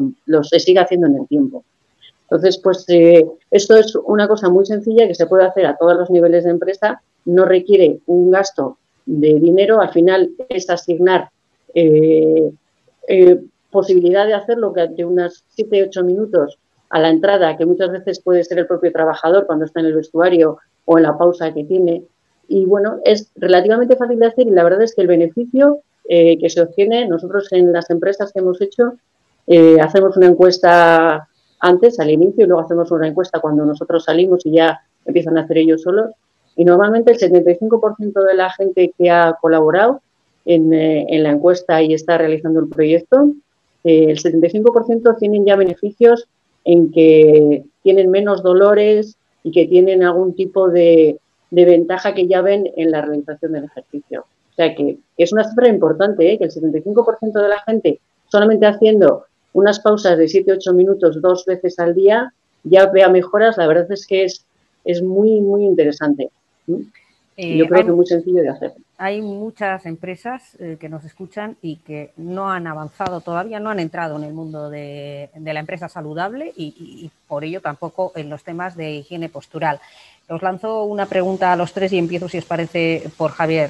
se siga haciendo en el tiempo. Entonces, pues esto es una cosa muy sencilla que se puede hacer a todos los niveles de empresa, no requiere un gasto de dinero, al final es asignar posibilidad de hacerlo que de unas 7-8 minutos a la entrada, que muchas veces puede ser el propio trabajador cuando está en el vestuario o en la pausa que tiene. Y bueno, es relativamente fácil de hacer y la verdad es que el beneficio que se obtiene, nosotros en las empresas que hemos hecho, hacemos una encuesta antes, al inicio, y luego hacemos una encuesta cuando nosotros salimos y ya empiezan a hacer ellos solos. Y normalmente el 75% de la gente que ha colaborado en la encuesta y está realizando el proyecto, el 75% tienen ya beneficios en que tienen menos dolores y que tienen algún tipo de ventaja que ya ven en la realización del ejercicio. O sea que es una cifra importante, que el 75% de la gente solamente haciendo unas pausas de 7-8 minutos 2 veces al día ya vea mejoras, la verdad es que es muy, muy interesante. Yo creo que es muy sencillo de hacer. Hay muchas empresas que nos escuchan y que no han avanzado todavía, no han entrado en el mundo de la empresa saludable y por ello tampoco en los temas de higiene postural. Os lanzo una pregunta a los tres y empiezo, si os parece, por Javier.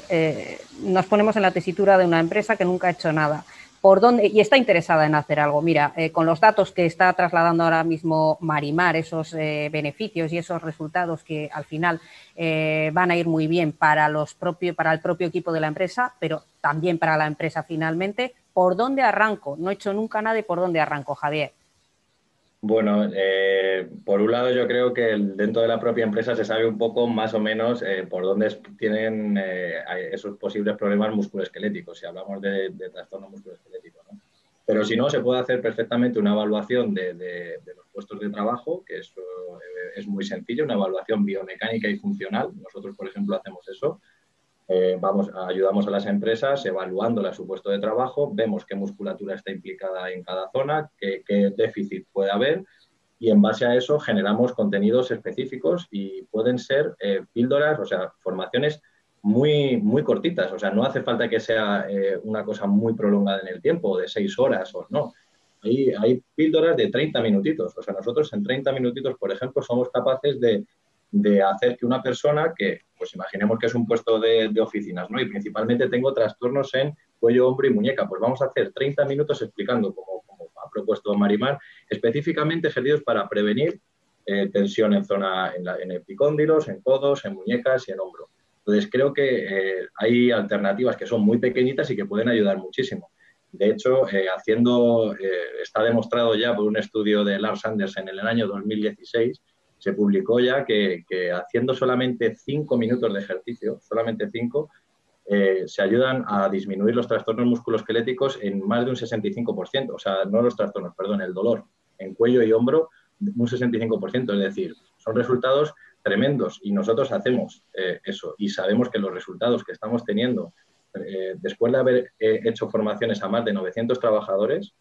Nos ponemos en la tesitura de una empresa que nunca ha hecho nada. ¿Por dónde? Y está interesada en hacer algo. Mira, con los datos que está trasladando ahora mismo Marimar, esos beneficios y esos resultados que al final van a ir muy bien para el propio equipo de la empresa, pero también para la empresa finalmente. ¿Por dónde arranco? No he hecho nunca nada y ¿por dónde arranco, Javier? Bueno, por un lado yo creo que dentro de la propia empresa se sabe un poco más o menos por dónde tienen esos posibles problemas musculoesqueléticos, si hablamos de trastorno musculoesquelético, ¿no? Pero si no, se puede hacer perfectamente una evaluación de los puestos de trabajo, que eso es muy sencillo, una evaluación biomecánica y funcional. Nosotros, por ejemplo, hacemos eso. Ayudamos a las empresas evaluándola su puesto de trabajo, vemos qué musculatura está implicada en cada zona, qué déficit puede haber y en base a eso generamos contenidos específicos y pueden ser píldoras, o sea, formaciones muy, muy cortitas. O sea, no hace falta que sea una cosa muy prolongada en el tiempo, de 6 horas o no. Hay píldoras de 30 minutitos. O sea, nosotros en 30 minutitos, por ejemplo, somos capaces de hacer que una persona que, pues imaginemos que es un puesto de oficinas, ¿no? Y principalmente tengo trastornos en cuello, hombro y muñeca, pues vamos a hacer 30 minutos explicando, como ha propuesto Marimar, específicamente ejercicios para prevenir tensión en epicóndilos, en codos, en muñecas y en hombro. Entonces creo que hay alternativas que son muy pequeñitas y que pueden ayudar muchísimo. De hecho, está demostrado ya por un estudio de Lars Andersen en el año 2016, se publicó ya que haciendo solamente 5 minutos de ejercicio, solamente 5, se ayudan a disminuir los trastornos musculoesqueléticos en más de un 65%. O sea, no los trastornos, perdón, el dolor en cuello y hombro, un 65%. Es decir, son resultados tremendos y nosotros hacemos eso y sabemos que los resultados que estamos teniendo después de haber hecho formaciones a más de 900 trabajadores,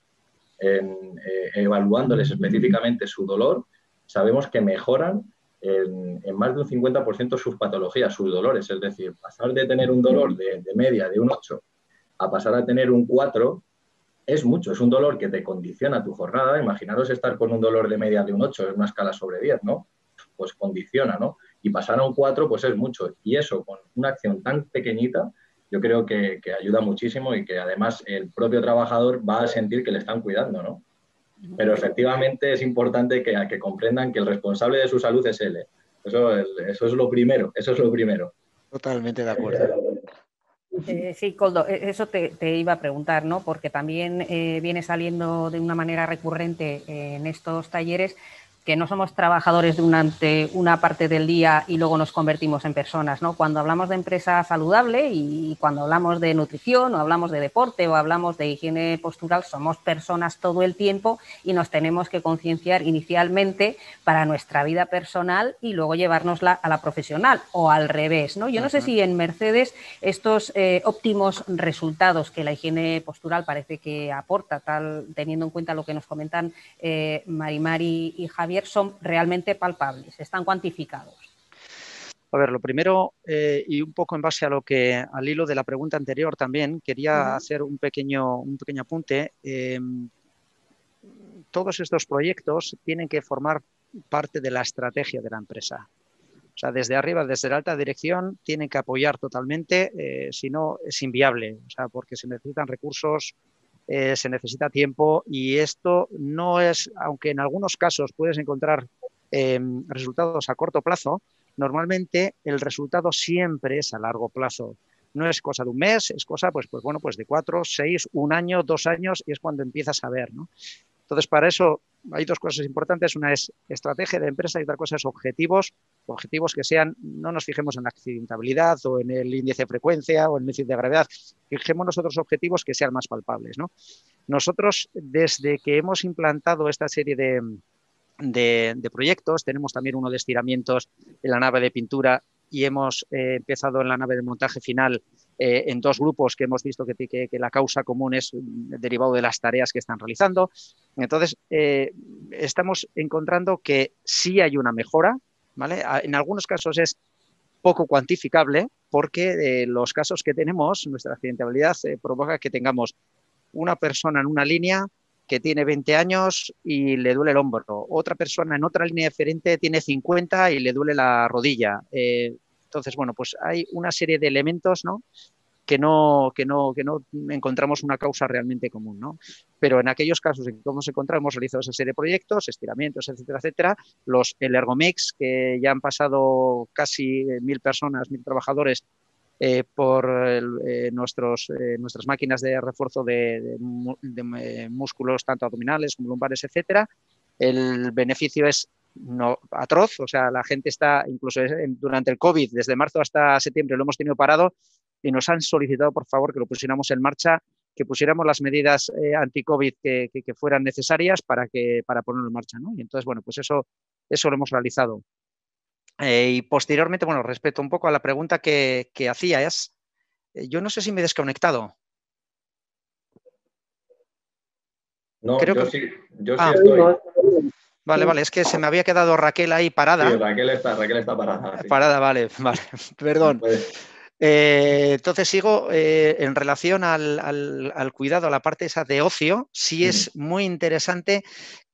evaluándoles específicamente su dolor, sabemos que mejoran en más de un 50% sus patologías, sus dolores. Es decir, pasar de tener un dolor de media de un 8 a pasar a tener un 4 es mucho. Es un dolor que te condiciona tu jornada. Imaginaros estar con un dolor de media de un 8, es una escala sobre 10, ¿no? Pues condiciona, ¿no? Y pasar a un 4, pues es mucho. Y eso, con una acción tan pequeñita, yo creo que ayuda muchísimo y que además el propio trabajador va a sentir que le están cuidando, ¿no? Pero efectivamente es importante que comprendan que el responsable de su salud es él. Eso es lo primero, eso es lo primero. Totalmente de acuerdo. Sí, Koldo, eso te iba a preguntar, ¿no? Porque también viene saliendo de una manera recurrente en estos talleres que no somos trabajadores durante una parte del día y luego nos convertimos en personas, ¿no? Cuando hablamos de empresa saludable y cuando hablamos de nutrición o hablamos de deporte o hablamos de higiene postural, somos personas todo el tiempo y nos tenemos que concienciar inicialmente para nuestra vida personal y luego llevárnosla a la profesional o al revés, ¿no? Yo no sé si en Mercedes estos óptimos resultados que la higiene postural parece que aporta, teniendo en cuenta lo que nos comentan Marimar y Javier, son realmente palpables, están cuantificados. A ver, lo primero, y un poco en base a al hilo de la pregunta anterior también, quería hacer un pequeño apunte. todos estos proyectos tienen que formar parte de la estrategia de la empresa. O sea, desde arriba, desde la alta dirección, tienen que apoyar totalmente, si no es inviable, o sea, porque se necesitan recursos, se necesita tiempo y esto no es, aunque en algunos casos puedes encontrar resultados a corto plazo, normalmente el resultado siempre es a largo plazo. No es cosa de un mes, es cosa pues de 4, 6, 1 año, 2 años y es cuando empiezas a ver, ¿no? Entonces, para eso hay 2 cosas importantes. Una es estrategia de empresa y otra cosa es objetivos que sean, no nos fijemos en la accidentabilidad o en el índice de frecuencia o en el índice de gravedad, fijémonos otros objetivos que sean más palpables, ¿no? Nosotros, desde que hemos implantado esta serie de proyectos, tenemos también uno de estiramientos en la nave de pintura y hemos empezado en la nave de montaje final en 2 grupos que hemos visto que la causa común es derivado de las tareas que están realizando. Entonces, estamos encontrando que sí hay una mejora, ¿vale? En algunos casos es poco cuantificable porque los casos que tenemos, nuestra accidentabilidad provoca que tengamos una persona en una línea que tiene 20 años y le duele el hombro. Otra persona en otra línea diferente tiene 50 y le duele la rodilla. Entonces, bueno, pues hay una serie de elementos, ¿no?, que no encontramos una causa realmente común, ¿no? Pero en aquellos casos en que hemos encontrado, hemos realizado esa serie de proyectos, estiramientos, etcétera, etcétera. El Ergomix, que ya han pasado casi 1.000 personas, 1.000 trabajadores por nuestras máquinas de refuerzo de músculos tanto abdominales como lumbares, etcétera. El beneficio es no atroz, o sea, la gente está, incluso durante el COVID, desde marzo hasta septiembre lo hemos tenido parado y nos han solicitado, por favor, que lo pusiéramos en marcha, que pusiéramos las medidas anti-COVID que fueran necesarias para ponerlo en marcha, ¿no? Y entonces, bueno, pues eso lo hemos realizado. Y posteriormente, bueno, respecto un poco a la pregunta que hacías, yo no sé si me he desconectado. No, creo yo que... sí estoy. Vale, es que se me había quedado Raquel ahí parada. Sí, Raquel está parada. Sí. Parada, vale, perdón. Entonces sigo en relación al cuidado, a la parte esa de ocio. Sí es muy interesante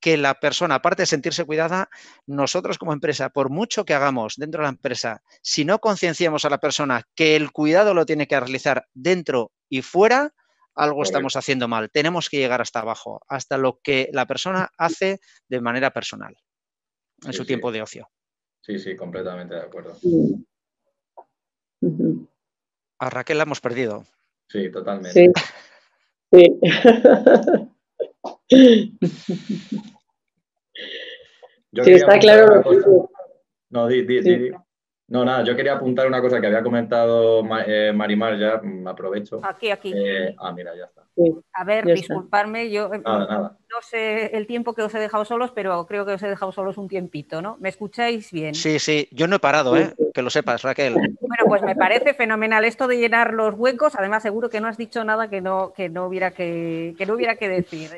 que la persona, aparte de sentirse cuidada, nosotros como empresa, por mucho que hagamos dentro de la empresa, si no concienciamos a la persona que el cuidado lo tiene que realizar dentro y fuera, algo estamos haciendo mal. Tenemos que llegar hasta abajo, hasta lo que la persona hace de manera personal en su tiempo de ocio. Sí, completamente de acuerdo. A Raquel la hemos perdido. Sí, totalmente. Sí. Sí, está claro. No, No, nada, yo quería apuntar una cosa que había comentado Marimar, ya aprovecho. Aquí. Mira, ya está. Sí, a ver, disculpadme, yo nada. No sé el tiempo que os he dejado solos, pero creo que os he dejado solos un tiempito, ¿no? ¿Me escucháis bien? Sí, yo no he parado, que lo sepas, Raquel. Bueno, pues me parece fenomenal esto de llenar los huecos. Además, seguro que no has dicho nada que no hubiera que decir.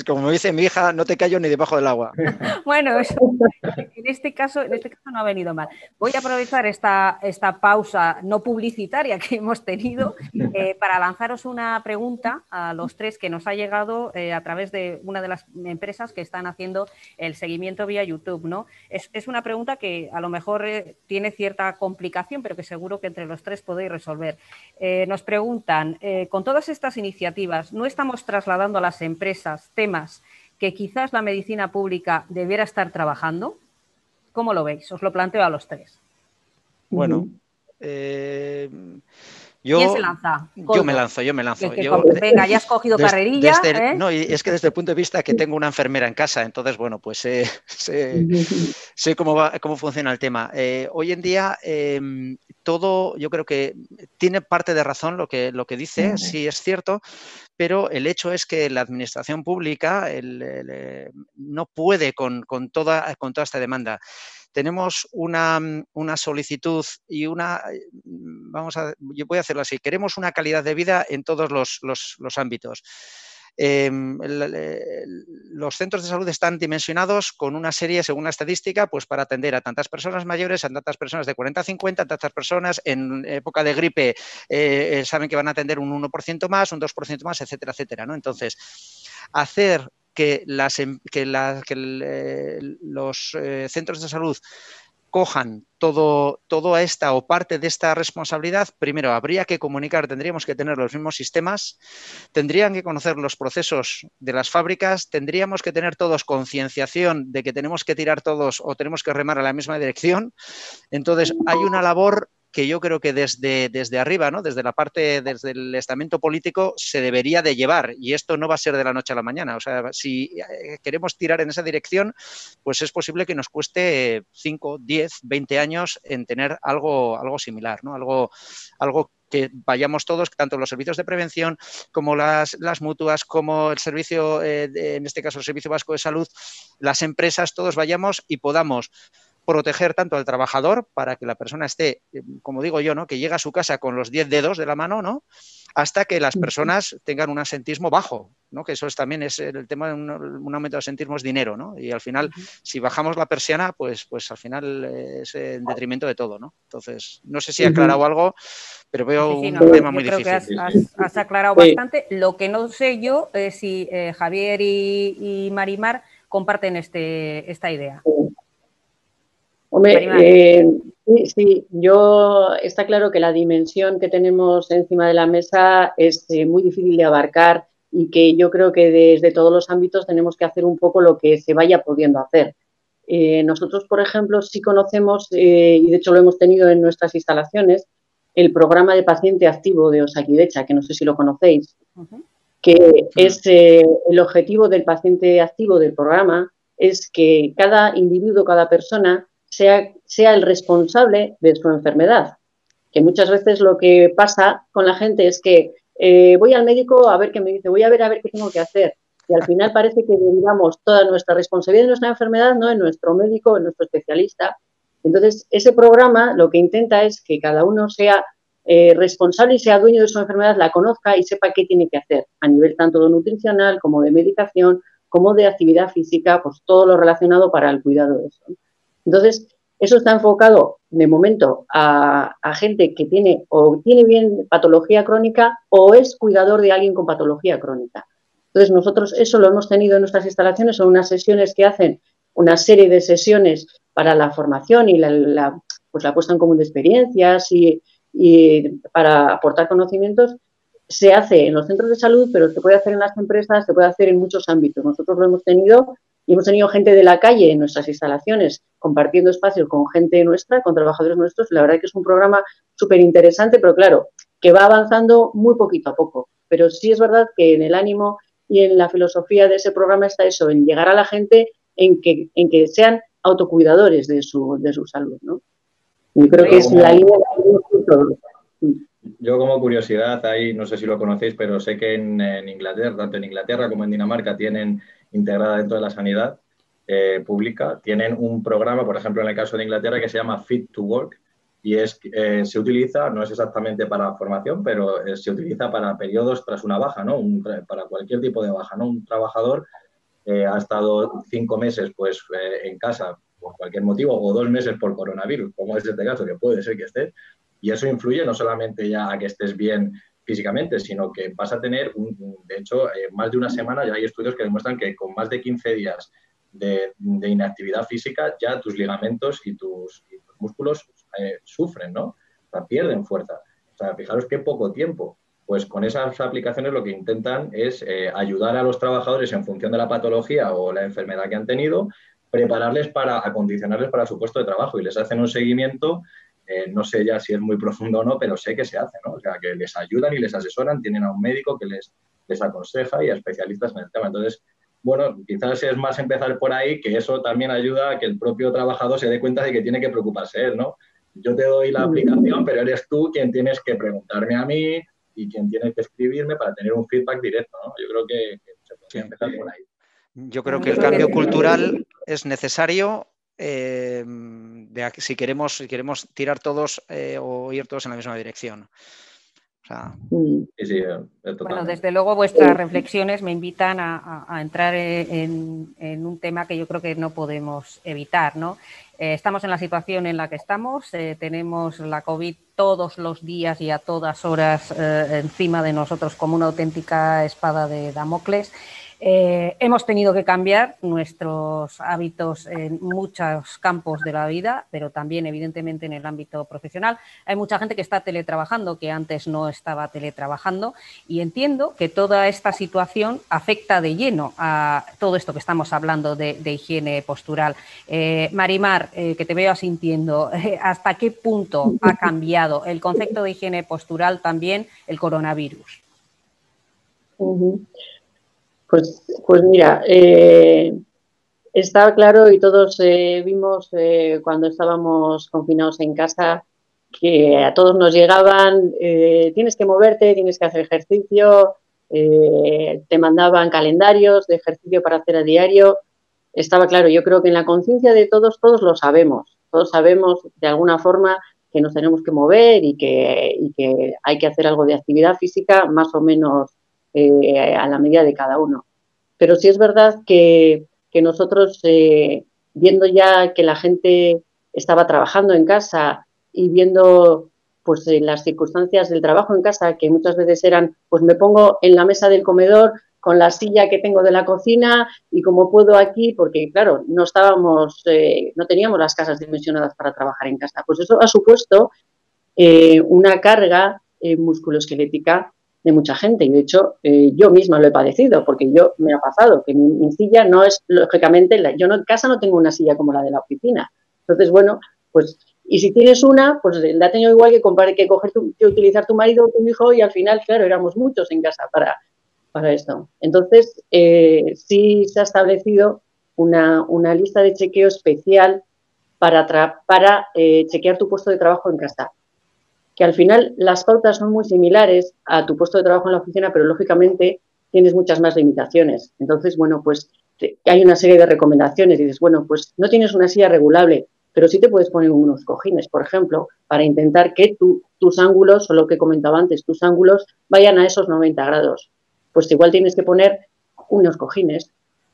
Como dice mi hija, no te callo ni debajo del agua. Bueno, eso, en este caso no ha venido mal. Voy a aprovechar esta pausa no publicitaria que hemos tenido para lanzaros una pregunta a los 3 que nos ha llegado a través de una de las empresas que están haciendo el seguimiento vía YouTube, ¿no? Es una pregunta que a lo mejor tiene cierta complicación, pero que seguro que entre los 3 podéis resolver. Nos preguntan, con todas estas iniciativas, ¿no estamos trasladando a las empresas temas que quizás la medicina pública debiera estar trabajando? ¿Cómo lo veis? Os lo planteo a los 3. Bueno, ¿Quién se lanza? Yo me lanzo. Venga, ya has cogido carrerilla. No, y es que desde el punto de vista que tengo una enfermera en casa, entonces, bueno, pues sé cómo funciona el tema. Hoy en día, todo, yo creo que tiene parte de razón lo que dice, sí es cierto, pero el hecho es que la administración pública no puede con toda esta demanda. Tenemos una solicitud y yo voy a hacerlo así, queremos una calidad de vida en todos los ámbitos. Los centros de salud están dimensionados con una serie, según la estadística, pues para atender a tantas personas mayores, a tantas personas de 40 a 50, a tantas personas en época de gripe saben que van a atender un 1% más, un 2% más, etcétera, etcétera, ¿no? Entonces, hacer que los centros de salud cojan toda esta o parte de esta responsabilidad, primero habría que comunicar, tendríamos que tener los mismos sistemas, tendrían que conocer los procesos de las fábricas, tendríamos que tener todos concienciación de que tenemos que tirar todos o tenemos que remar a la misma dirección. Entonces, hay una labor que yo creo que desde arriba, ¿no? Desde el estamento político se debería de llevar, y esto no va a ser de la noche a la mañana. O sea, si queremos tirar en esa dirección, pues es posible que nos cueste 5, 10, 20 años en tener algo similar, ¿no? Algo que vayamos todos, tanto los servicios de prevención como las mutuas, como el servicio, en este caso el Servicio Vasco de Salud, las empresas, todos vayamos y podamos proteger tanto al trabajador para que la persona esté, como digo yo, ¿no? Que llega a su casa con los 10 dedos de la mano, ¿no? Hasta que las personas tengan un asentismo bajo, ¿no? Que eso también es el tema de un aumento de asentismo es dinero, ¿no? Y al final, si bajamos la persiana, pues al final es en detrimento de todo, ¿no? Entonces, no sé si he aclarado algo, pero veo un tema muy difícil. Creo que has aclarado bastante. Lo que no sé yo es si Javier y Marimar comparten esta idea. Hombre, sí, está claro que la dimensión que tenemos encima de la mesa es muy difícil de abarcar y que yo creo que desde todos los ámbitos tenemos que hacer un poco lo que se vaya pudiendo hacer. Nosotros, por ejemplo, sí conocemos, y de hecho lo hemos tenido en nuestras instalaciones, el programa de paciente activo de Osakidetza, que no sé si lo conocéis, que es el objetivo del paciente activo del programa es que cada individuo, cada persona sea el responsable de su enfermedad. Que muchas veces lo que pasa con la gente es que voy al médico a ver qué me dice, voy a ver qué tengo que hacer. Y al final parece que derivamos toda nuestra responsabilidad de nuestra enfermedad, ¿no?, en nuestro médico, en nuestro especialista. Entonces, ese programa lo que intenta es que cada uno sea responsable y sea dueño de su enfermedad, la conozca y sepa qué tiene que hacer a nivel tanto de nutricional como de medicación, como de actividad física, pues todo lo relacionado para el cuidado de eso. Entonces, eso está enfocado, de momento, a gente que tiene bien patología crónica o es cuidador de alguien con patología crónica. Entonces, nosotros eso lo hemos tenido en nuestras instalaciones, son unas sesiones que hacen una serie de sesiones para la formación y la puesta en común de experiencias y para aportar conocimientos. Se hace en los centros de salud, pero se puede hacer en las empresas, se puede hacer en muchos ámbitos. Nosotros lo hemos tenido y hemos tenido gente de la calle en nuestras instalaciones compartiendo espacios con gente nuestra, con trabajadores nuestros. La verdad que es un programa súper interesante, pero claro, que va avanzando muy poquito a poco. Pero sí es verdad que en el ánimo y en la filosofía de ese programa está eso, en llegar a la gente en que sean autocuidadores de su salud, ¿no? Yo creo que es la línea de todo. Yo, como curiosidad, ahí no sé si lo conocéis, pero sé que en Inglaterra, tanto en Inglaterra como en Dinamarca, tienen integrada dentro de la sanidad pública, tienen un programa, por ejemplo, en el caso de Inglaterra, que se llama Fit to Work, y se utiliza, no es exactamente para formación, pero se utiliza para periodos tras una baja, ¿no? Para cualquier tipo de baja, ¿no? Un trabajador ha estado 5 meses pues, en casa por cualquier motivo, o 2 meses por coronavirus, como es este caso, que puede ser que estés, y eso influye no solamente ya a que estés bien físicamente, sino que vas a tener, de hecho, más de una semana, ya hay estudios que demuestran que con más de 15 días de inactividad física, ya tus ligamentos y tus músculos sufren, ¿no? O sea, pierden fuerza. O sea, fijaros qué poco tiempo. Pues con esas aplicaciones lo que intentan es ayudar a los trabajadores en función de la patología o la enfermedad que han tenido, prepararles acondicionarles para su puesto de trabajo y les hacen un seguimiento. No sé ya si es muy profundo o no, pero sé que se hace, ¿no? O sea, que les ayudan y les asesoran, tienen a un médico que les aconseja y a especialistas en el tema. Entonces, bueno, quizás es más empezar por ahí, que eso también ayuda a que el propio trabajador se dé cuenta de que tiene que preocuparse él, ¿no? Yo te doy la aplicación, pero eres tú quien tienes que preguntarme a mí y quien tiene que escribirme para tener un feedback directo, ¿no? Yo creo que se podría empezar por ahí. Yo creo que el cambio cultural es necesario si queremos tirar todos o ir todos en la misma dirección. O sea... Sí, bueno, desde luego vuestras reflexiones me invitan a entrar en un tema que yo creo que no podemos evitar, ¿no? Estamos en la situación en la que estamos, tenemos la COVID todos los días y a todas horas encima de nosotros como una auténtica espada de Damocles. Hemos tenido que cambiar nuestros hábitos en muchos campos de la vida, pero también, evidentemente, en el ámbito profesional. Hay mucha gente que está teletrabajando, que antes no estaba teletrabajando, y entiendo que toda esta situación afecta de lleno a todo esto que estamos hablando de higiene postural. Marimar, que te veo asintiendo, ¿hasta qué punto ha cambiado el concepto de higiene postural también el coronavirus? Pues mira, está claro y todos vimos cuando estábamos confinados en casa que a todos nos llegaban, tienes que moverte, tienes que hacer ejercicio, te mandaban calendarios de ejercicio para hacer a diario. Estaba claro, yo creo que en la conciencia de todos lo sabemos. Todos sabemos de alguna forma que nos tenemos que mover y que hay que hacer algo de actividad física más o menos a la medida de cada uno. Pero sí es verdad que nosotros, viendo ya que la gente estaba trabajando en casa y viendo pues las circunstancias del trabajo en casa, que muchas veces eran, pues me pongo en la mesa del comedor con la silla que tengo de la cocina y como puedo aquí, porque claro, no teníamos las casas dimensionadas para trabajar en casa. Pues eso ha supuesto una carga musculoesquelética de mucha gente. Y de hecho, yo misma lo he padecido, porque yo me ha pasado que mi silla no es, lógicamente, yo en casa no tengo una silla como la de la oficina. Entonces, bueno, pues, y si tienes una, pues la tengo igual que utilizar tu marido o tu hijo, y al final, claro, éramos muchos en casa para esto. Entonces, sí se ha establecido una lista de chequeo especial para chequear tu puesto de trabajo en casa. Que al final las pautas son muy similares a tu puesto de trabajo en la oficina, pero lógicamente tienes muchas más limitaciones. Entonces, bueno, pues hay una serie de recomendaciones. Dices, bueno, pues no tienes una silla regulable, pero sí te puedes poner unos cojines, por ejemplo, para intentar que tus ángulos, o lo que comentaba antes, tus ángulos vayan a esos 90 grados. Pues igual tienes que poner unos cojines.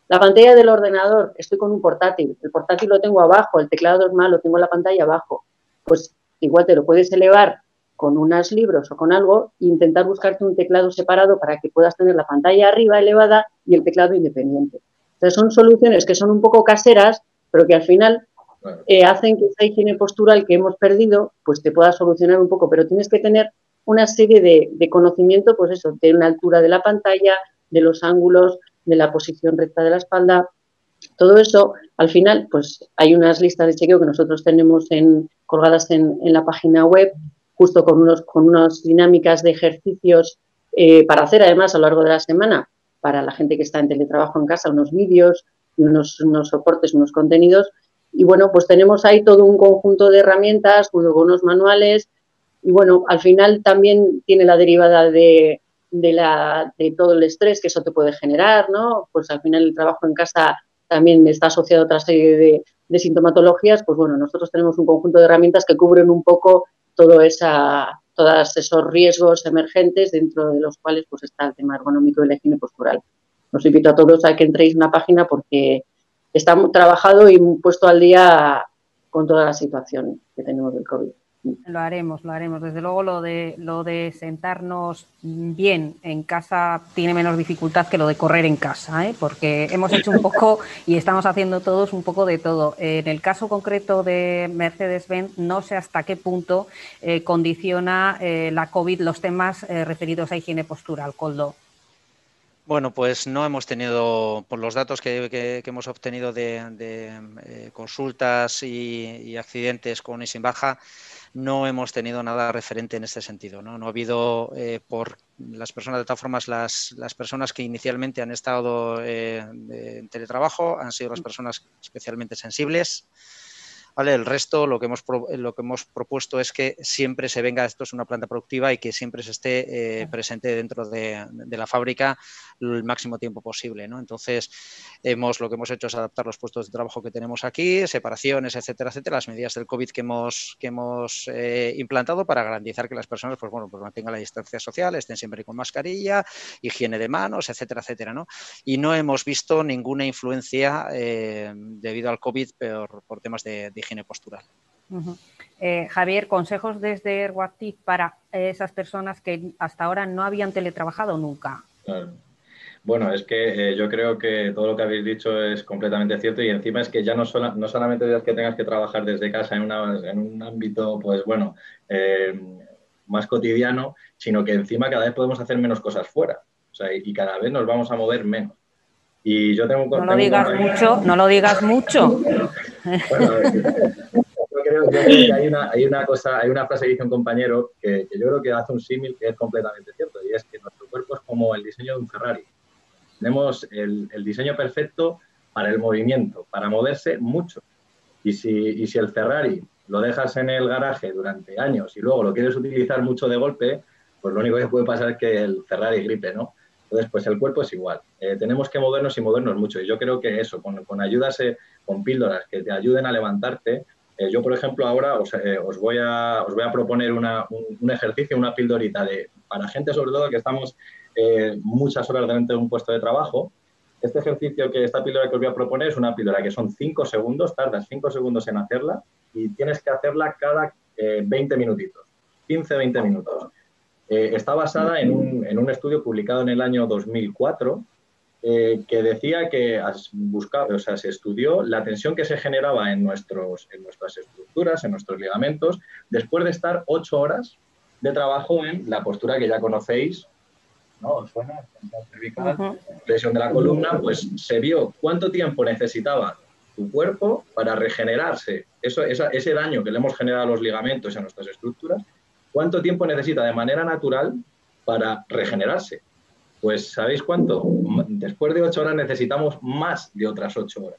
La pantalla del ordenador, estoy con un portátil, el portátil lo tengo abajo, el teclado normal lo tengo en la pantalla abajo. Pues igual te lo puedes elevar con unos libros o con algo e intentar buscarte un teclado separado para que puedas tener la pantalla arriba elevada y el teclado independiente. Entonces son soluciones que son un poco caseras, pero que al final hacen que esa higiene postural que hemos perdido pues te pueda solucionar un poco, pero tienes que tener una serie de conocimiento, pues eso, de una altura de la pantalla, de los ángulos, de la posición recta de la espalda. Todo eso, al final, pues hay unas listas de chequeo que nosotros tenemos colgadas en la página web, justo con unas dinámicas de ejercicios para hacer además a lo largo de la semana, para la gente que está en teletrabajo en casa, unos vídeos y unos soportes, unos contenidos. Y bueno, pues tenemos ahí todo un conjunto de herramientas, unos manuales, y bueno, al final también tiene la derivada de todo el estrés que eso te puede generar, ¿no? Pues al final el trabajo en casa también está asociado a otra serie de sintomatologías. Pues bueno, nosotros tenemos un conjunto de herramientas que cubren un poco todos esos riesgos emergentes, dentro de los cuales pues está el tema ergonómico y la higiene postural. Os invito a todos a que entréis en la página porque está trabajado y puesto al día con toda la situación que tenemos del COVID. Lo haremos. Desde luego lo de sentarnos bien en casa tiene menos dificultad que lo de correr en casa, porque hemos hecho un poco y estamos haciendo todos un poco de todo. En el caso concreto de Mercedes-Benz, no sé hasta qué punto condiciona la COVID los temas referidos a higiene postural, Koldo. Bueno, pues no hemos tenido, por los datos que hemos obtenido de consultas y accidentes con y sin baja, no hemos tenido nada referente en este sentido. No ha habido, por las personas, de todas formas, las personas que inicialmente han estado en teletrabajo han sido las personas especialmente sensibles. ¿Vale? El resto, lo que hemos propuesto es que siempre se venga, esto es una planta productiva, y que siempre se esté presente dentro de la fábrica el máximo tiempo posible, ¿no? Entonces, lo que hemos hecho es adaptar los puestos de trabajo que tenemos aquí, separaciones, etcétera, las medidas del COVID que hemos implantado para garantizar que las personas pues mantengan la distancia social, estén siempre con mascarilla, higiene de manos, etcétera, ¿no? Y no hemos visto ninguna influencia debido al COVID por temas de higiene postural. Javier, consejos desde Ergoactive para esas personas que hasta ahora no habían teletrabajado nunca. Claro. Bueno, es que yo creo que todo lo que habéis dicho es completamente cierto y encima es que ya no solamente es que tengas que trabajar desde casa en un ámbito, pues bueno, eh, más cotidiano, sino que encima cada vez podemos hacer menos cosas fuera. O sea, y cada vez nos vamos a mover menos. Y yo tengo No lo digas mucho, no lo digas mucho. Bueno, yo creo que hay una cosa, hay una frase que dice un compañero que yo creo que hace un símil que es completamente cierto, y es que nuestro cuerpo es como el diseño de un Ferrari. Tenemos el diseño perfecto para el movimiento, para moverse mucho. Y si el Ferrari lo dejas en el garaje durante años y luego lo quieres utilizar mucho de golpe, pues lo único que puede pasar es que el Ferrari gripe, ¿no? Entonces, pues el cuerpo es igual. Tenemos que movernos y movernos mucho. Y yo creo que eso, con ayudas, con píldoras que te ayuden a levantarte. Yo, por ejemplo, ahora os voy a proponer un ejercicio, una píldorita para gente, sobre todo, que estamos muchas horas delante de un puesto de trabajo. Esta píldora que os voy a proponer es una píldora que son 5 segundos, tardas 5 segundos en hacerla y tienes que hacerla cada 20 minutitos, 15-20 minutos. Está basada en un estudio publicado en el año 2004 que decía que se estudió la tensión que se generaba en nuestras estructuras, en nuestros ligamentos, después de estar 8 horas de trabajo en la postura que ya conocéis, ¿no? ¿Os suena? Cervical, flexión de la columna, pues se vio cuánto tiempo necesitaba tu cuerpo para regenerarse. Ese daño que le hemos generado a los ligamentos y a nuestras estructuras, ¿cuánto tiempo necesita de manera natural para regenerarse? Pues ¿sabéis cuánto? Después de 8 horas necesitamos más de otras 8 horas.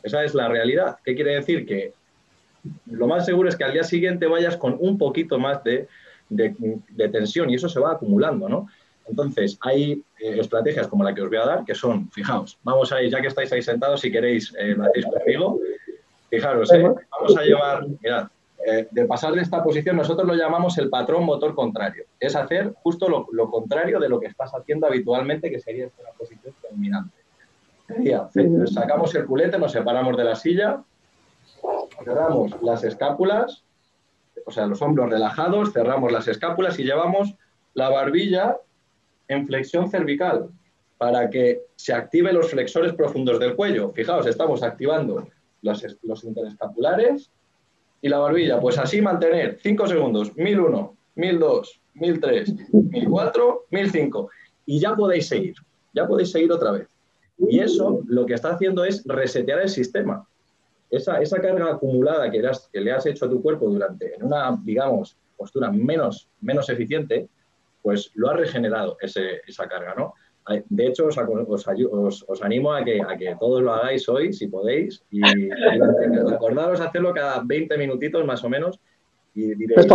Esa es la realidad. ¿Qué quiere decir? Que lo más seguro es que al día siguiente vayas con un poquito más de tensión y eso se va acumulando, ¿no? Entonces, hay estrategias como la que os voy a dar, que son, fijaos, vamos a ir, ya que estáis ahí sentados, si queréis, lo hacéis conmigo. Fijaros, vamos a llevar, mirad, de pasar de esta posición, nosotros lo llamamos el patrón motor contrario. Es hacer justo lo contrario de lo que estás haciendo habitualmente, que sería esta posición dominante. Sacamos el culete, nos separamos de la silla, cerramos las escápulas, o sea, los hombros relajados, cerramos las escápulas y llevamos la barbilla en flexión cervical para que se activen los flexores profundos del cuello. Fijaos, estamos activando los interescapulares y la barbilla. Pues así mantener 5 segundos, 1001, 1002, 1003, 1004, 1005 y ya podéis seguir otra vez. Y eso lo que está haciendo es resetear el sistema. Esa carga acumulada que le has hecho a tu cuerpo en una, digamos, postura menos eficiente, pues lo ha regenerado esa carga, ¿no? De hecho, os animo a que todos lo hagáis hoy, si podéis, y acordaros hacerlo cada 20 minutitos más o menos, y diréis...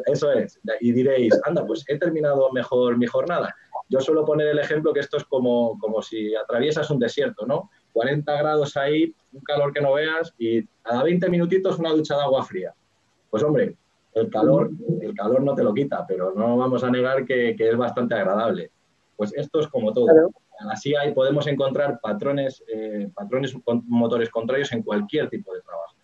Eso es, y diréis, anda, pues he terminado mejor mi jornada. Yo suelo poner el ejemplo que esto es como si atraviesas un desierto, ¿no? 40 grados ahí, un calor que no veas, y cada 20 minutitos una ducha de agua fría. Pues hombre, el calor no te lo quita, pero no vamos a negar que es bastante agradable. Pues esto es como todo. Claro. Así podemos encontrar patrones motores contrarios en cualquier tipo de trabajo.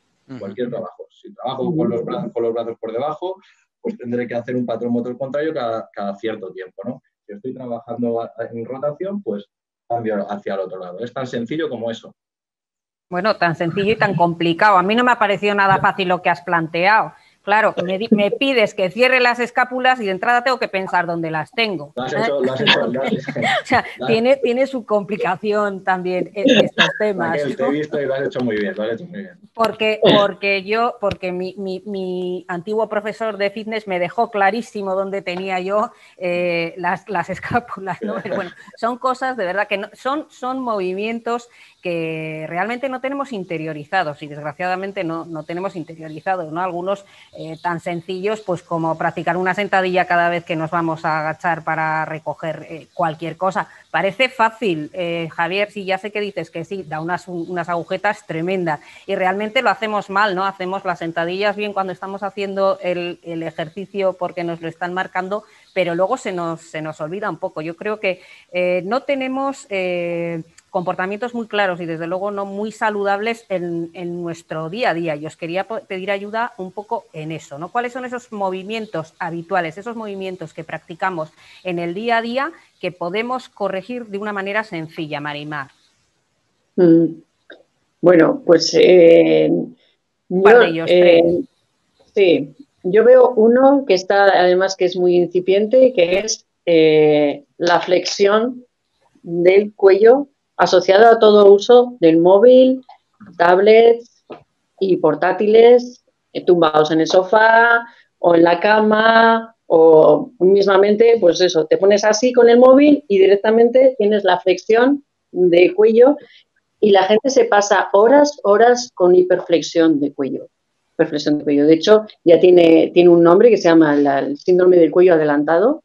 Cualquier trabajo. Si trabajo con los brazos por debajo, pues tendré que hacer un patrón motor contrario cada cierto tiempo, ¿no? Si estoy trabajando en rotación, pues cambio hacia el otro lado. Es tan sencillo como eso. Bueno, tan sencillo y tan complicado. A mí no me ha parecido nada fácil lo que has planteado. Claro, me pides que cierre las escápulas y de entrada tengo que pensar dónde las tengo. Lo has hecho. O sea, tiene su complicación también estos temas. Raquel, te he visto y lo has hecho muy bien, Porque mi antiguo profesor de fitness me dejó clarísimo dónde tenía yo las escápulas, ¿no? Pero bueno, son cosas de verdad que no, son movimientos que realmente no tenemos interiorizados y desgraciadamente no tenemos interiorizados, ¿no? Algunos tan sencillos pues como practicar una sentadilla cada vez que nos vamos a agachar para recoger cualquier cosa. Parece fácil, Javier, sí, ya sé que dices que sí, da unas agujetas tremendas y realmente lo hacemos mal, ¿no? Hacemos las sentadillas bien cuando estamos haciendo el ejercicio porque nos lo están marcando, pero luego se nos olvida un poco. Yo creo que no tenemos comportamientos muy claros y desde luego no muy saludables en nuestro día a día. Y os quería pedir ayuda un poco en eso, ¿no? ¿Cuáles son esos movimientos habituales, esos movimientos que practicamos en el día a día que podemos corregir de una manera sencilla, Marimar? Bueno, pues Un par de ellos, tres. Sí, yo veo uno que está, además que es muy incipiente, que es la flexión del cuello asociado a todo uso del móvil, tablets y portátiles, tumbados en el sofá o en la cama o mismamente, pues eso, te pones así con el móvil y directamente tienes la flexión de cuello y la gente se pasa horas con hiperflexión de cuello. Hiperflexión de cuello. De hecho, ya tiene un nombre que se llama el síndrome del cuello adelantado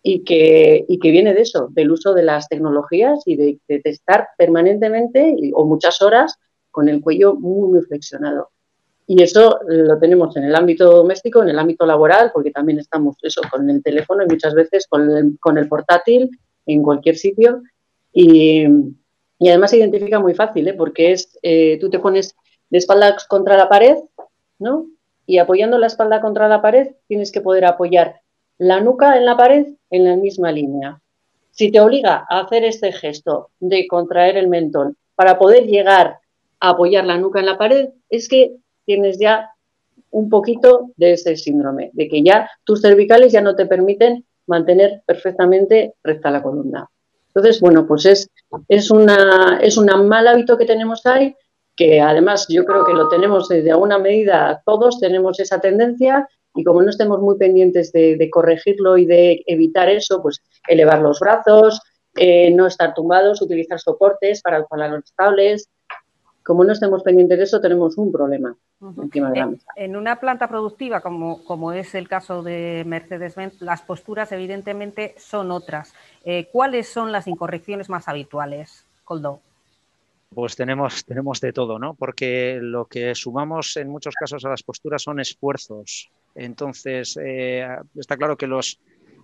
y que viene de eso, del uso de las tecnologías y de estar permanentemente o muchas horas con el cuello muy flexionado. Y eso lo tenemos en el ámbito doméstico, en el ámbito laboral, porque también estamos eso con el teléfono y muchas veces con el portátil en cualquier sitio. Y además se identifica muy fácil, porque tú te pones de espaldas contra la pared, ¿no? Y apoyando la espalda contra la pared tienes que poder apoyar la nuca en la pared en la misma línea. Si te obliga a hacer este gesto de contraer el mentón para poder llegar a apoyar la nuca en la pared, es que tienes ya un poquito de ese síndrome, de que ya tus cervicales ya no te permiten mantener perfectamente recta la columna. Entonces, bueno, pues es un mal hábito que tenemos ahí, que además yo creo que lo tenemos de alguna medida, todos tenemos esa tendencia y como no estemos muy pendientes de corregirlo y de evitar eso, pues elevar los brazos, no estar tumbados, utilizar soportes para los estables. Como no estemos pendientes de eso, tenemos un problema encima de la mesa. En una planta productiva, como es el caso de Mercedes-Benz, las posturas evidentemente son otras. ¿Cuáles son las incorrecciones más habituales, Koldo? Pues tenemos de todo, ¿no? Porque lo que sumamos en muchos casos a las posturas son esfuerzos. Entonces, está claro que los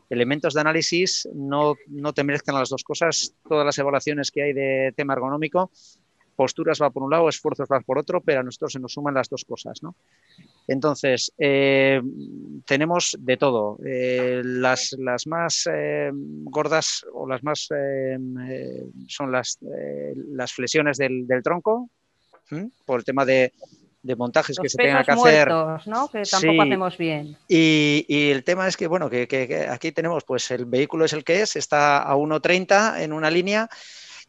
elementos de análisis no te mezclan las dos cosas. Todas las evaluaciones que hay de tema ergonómico, posturas va por un lado, esfuerzos va por otro, pero a nosotros se nos suman las dos cosas, ¿no? Entonces, tenemos de todo. Las más gordas o las más son las flexiones del tronco, por el tema de montajes los que se tengan que muertos, hacer, ¿no? Que tampoco hacemos bien. Y el tema es que, bueno, que aquí tenemos, pues el vehículo es el que es, está a 1,30 en una línea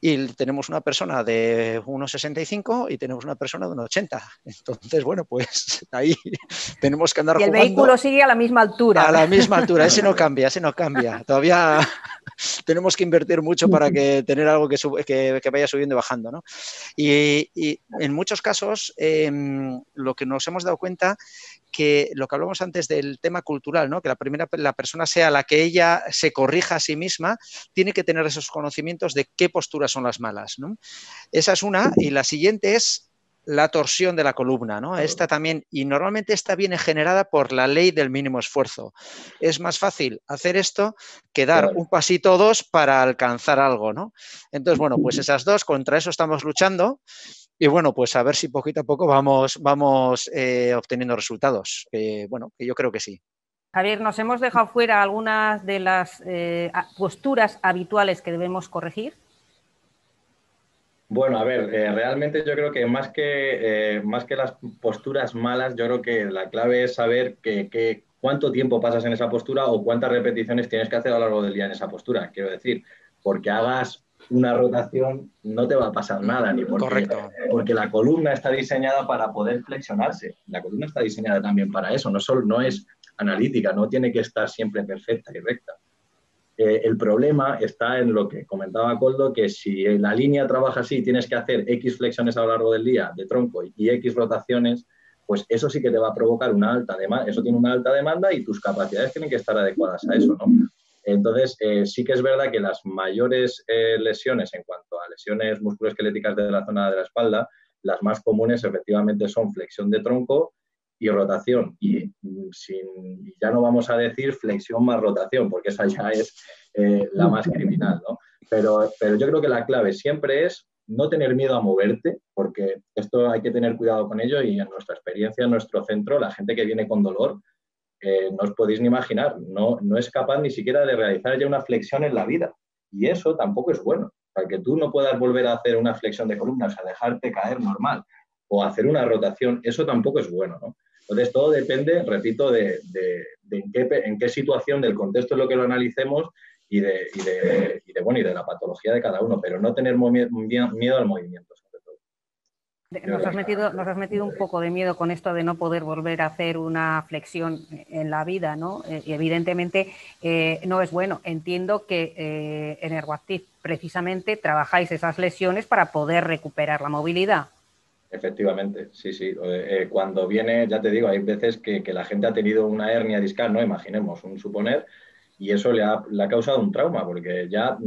y tenemos una persona de 1,65 y tenemos una persona de 1,80. Entonces, bueno, pues ahí tenemos que andar jugando. Y el vehículo sigue a la misma altura. A la misma altura, ese no cambia. Todavía tenemos que invertir mucho para tener algo que vaya subiendo y bajando, ¿no? Y en muchos casos, lo que nos hemos dado cuenta que lo que hablamos antes del tema cultural, ¿no? Que la persona sea la que ella se corrija a sí misma, tiene que tener esos conocimientos de qué posturas son las malas, ¿no? Esa es una, y la siguiente es la torsión de la columna, ¿no? Esta también, y normalmente esta viene generada por la ley del mínimo esfuerzo. Es más fácil hacer esto que dar un pasito o dos para alcanzar algo, ¿no? Entonces, bueno, pues esas dos, contra eso estamos luchando. Y bueno, pues a ver si poquito a poco vamos obteniendo resultados. Bueno, que yo creo que sí. Javier, nos hemos dejado fuera algunas de las posturas habituales que debemos corregir. Bueno, a ver, realmente yo creo que más que las posturas malas, yo creo que la clave es saber cuánto tiempo pasas en esa postura o cuántas repeticiones tienes que hacer a lo largo del día en esa postura. Quiero decir, porque hagas una rotación no te va a pasar nada, ni porque la columna está diseñada para poder flexionarse. La columna está diseñada también para eso, no es analítica, no tiene que estar siempre perfecta y recta. El problema está en lo que comentaba Koldo, que si la línea trabaja así, tienes que hacer X flexiones a lo largo del día de tronco y X rotaciones, pues eso sí que te va a provocar una alta demanda, eso tiene una alta demanda y tus capacidades tienen que estar adecuadas a eso, ¿no? Entonces, sí que es verdad que las mayores lesiones en cuanto a lesiones musculoesqueléticas de la zona de la espalda, las más comunes efectivamente son flexión de tronco y rotación. Y ya no vamos a decir flexión más rotación, porque esa ya es la más criminal, ¿no? Pero yo creo que la clave siempre es no tener miedo a moverte, porque esto hay que tener cuidado con ello y en nuestra experiencia, en nuestro centro, la gente que viene con dolor, no os podéis ni imaginar, no es capaz ni siquiera de realizar ya una flexión en la vida. Y eso tampoco es bueno. O sea, que tú no puedas volver a hacer una flexión de columna, o sea, dejarte caer normal, o hacer una rotación, eso tampoco es bueno, ¿no? Entonces, todo depende, repito, de en qué situación del contexto es lo que lo analicemos y de la patología de cada uno, pero no tener miedo al movimiento, sobre todo. Nos has metido un poco de miedo con esto de no poder volver a hacer una flexión en la vida, ¿no? Y evidentemente no es bueno. Entiendo que en Ergoactive precisamente trabajáis esas lesiones para poder recuperar la movilidad. Efectivamente, sí, sí. Cuando viene, ya te digo, hay veces que la gente ha tenido una hernia discal, ¿no? Imaginemos, un suponer, y eso le ha causado un trauma, porque ya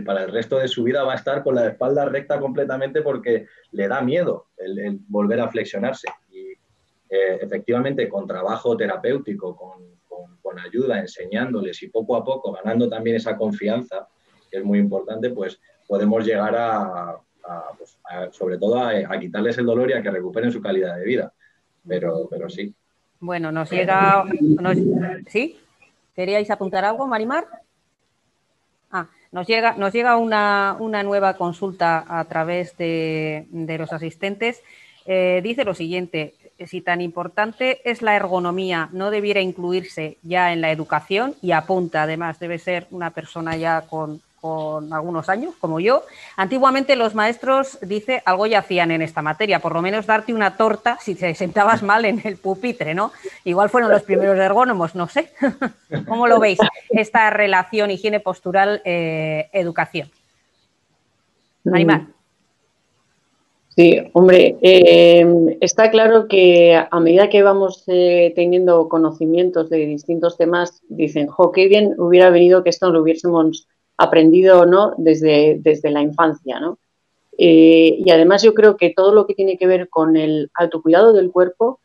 para el resto de su vida va a estar con la espalda recta completamente porque le da miedo el volver a flexionarse. Y efectivamente, con trabajo terapéutico, con ayuda, enseñándoles y poco a poco ganando también esa confianza, que es muy importante, pues podemos llegar sobre todo a quitarles el dolor y a que recuperen su calidad de vida. Pero sí. Bueno, nos llega... ¿Sí? ¿Queríais apuntar algo, Marimar? Nos llega una nueva consulta a través de los asistentes. Dice lo siguiente: si tan importante es la ergonomía, ¿no debiera incluirse ya en la educación? Y apunta, además, debe ser una persona ya con algunos años, como yo. Antiguamente los maestros, dice, algo ya hacían en esta materia, por lo menos darte una torta si te sentabas mal en el pupitre, ¿no? Igual fueron los primeros ergónomos, no sé. ¿Cómo lo veis, esta relación higiene postural, educación? Marimar. Sí, hombre, está claro que a medida que vamos teniendo conocimientos de distintos temas, dicen, jo, qué bien hubiera venido que esto lo hubiésemos aprendido, ¿no? desde la infancia, ¿no? Y además yo creo que todo lo que tiene que ver con el autocuidado del cuerpo,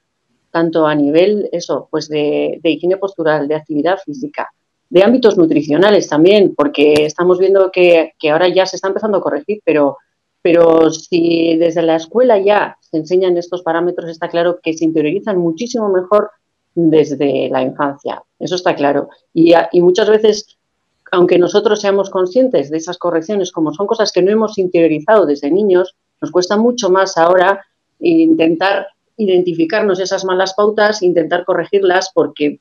tanto a nivel pues de higiene postural, de actividad física, de ámbitos nutricionales también, porque estamos viendo que ahora ya se está empezando a corregir, pero si desde la escuela ya se enseñan estos parámetros, está claro que se interiorizan muchísimo mejor desde la infancia. Eso está claro. Y muchas veces, aunque nosotros seamos conscientes de esas correcciones, como son cosas que no hemos interiorizado desde niños, nos cuesta mucho más ahora intentar identificarnos esas malas pautas, intentar corregirlas, porque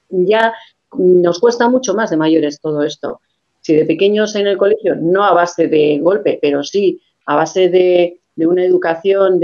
ya nos cuesta mucho más de mayores todo esto. Si de pequeños en el colegio, no a base de golpe, pero sí a base de una educación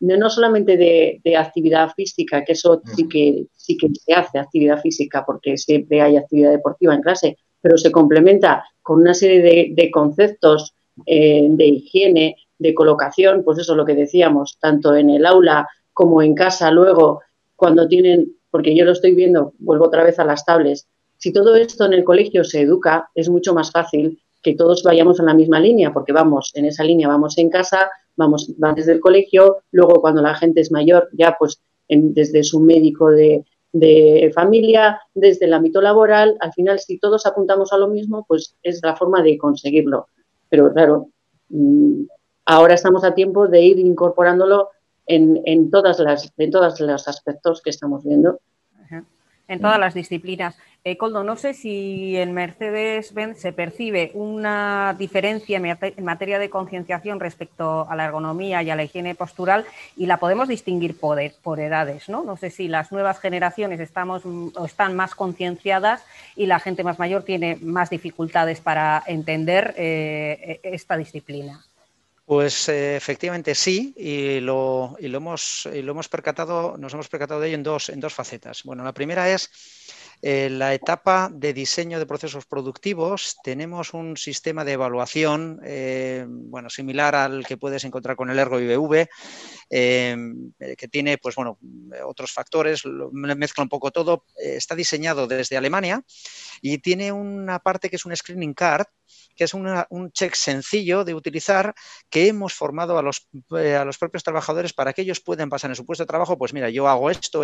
no solamente de actividad física, que eso sí que se hace actividad física porque siempre hay actividad deportiva en clase, pero se complementa con una serie de conceptos de higiene, de colocación, pues eso es lo que decíamos, tanto en el aula como en casa luego, cuando tienen, porque yo lo estoy viendo, vuelvo otra vez a las tablets, si todo esto en el colegio se educa, es mucho más fácil que todos vayamos en la misma línea, porque vamos en esa línea, vamos en casa, van desde el colegio, luego cuando la gente es mayor, ya pues desde su médico de familia, desde el ámbito laboral, al final si todos apuntamos a lo mismo, pues es la forma de conseguirlo. Pero claro, ahora estamos a tiempo de ir incorporándolo en todos los aspectos que estamos viendo. En todas las disciplinas. Koldo, no sé si en Mercedes-Benz se percibe una diferencia en materia de concienciación respecto a la ergonomía y a la higiene postural, y la podemos distinguir por edades, ¿no? No sé si las nuevas generaciones están más concienciadas y la gente más mayor tiene más dificultades para entender esta disciplina. Pues efectivamente sí, y lo hemos percatado, nos hemos percatado de ello en dos facetas. Bueno, la primera es la etapa de diseño de procesos productivos. Tenemos un sistema de evaluación similar al que puedes encontrar con el Ergo IBV, que tiene pues, bueno, otros factores, mezcla un poco todo. Está diseñado desde Alemania y tiene una parte que es un screening card, que es un check sencillo de utilizar, que hemos formado a los propios trabajadores para que ellos puedan pasar en su puesto de trabajo, pues mira, yo hago esto,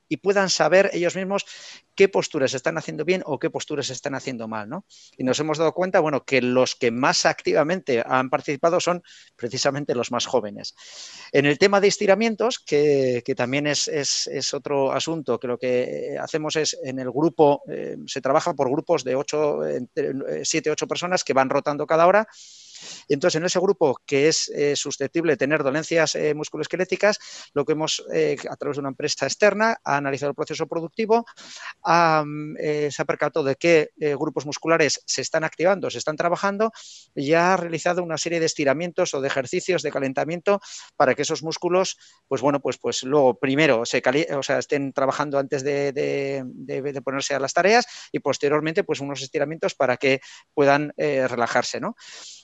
y puedan saber ellos mismos qué posturas están haciendo bien o qué posturas están haciendo mal, ¿no? Y nos hemos dado cuenta, bueno, que los que más activamente han participado son precisamente los más jóvenes. En el tema de estiramientos, que también es otro asunto, que lo que hacemos es en el grupo, se trabaja por grupos de 7, 8 personas, personas que van rotando cada hora. Y entonces, en ese grupo que es susceptible de tener dolencias musculoesqueléticas, lo que hemos, a través de una empresa externa, ha analizado el proceso productivo, se ha percatado de qué grupos musculares se están activando, se están trabajando, y ha realizado una serie de estiramientos o de ejercicios de calentamiento para que esos músculos, pues bueno, pues luego primero estén trabajando antes de ponerse a las tareas, y posteriormente pues unos estiramientos para que puedan relajarse, ¿no?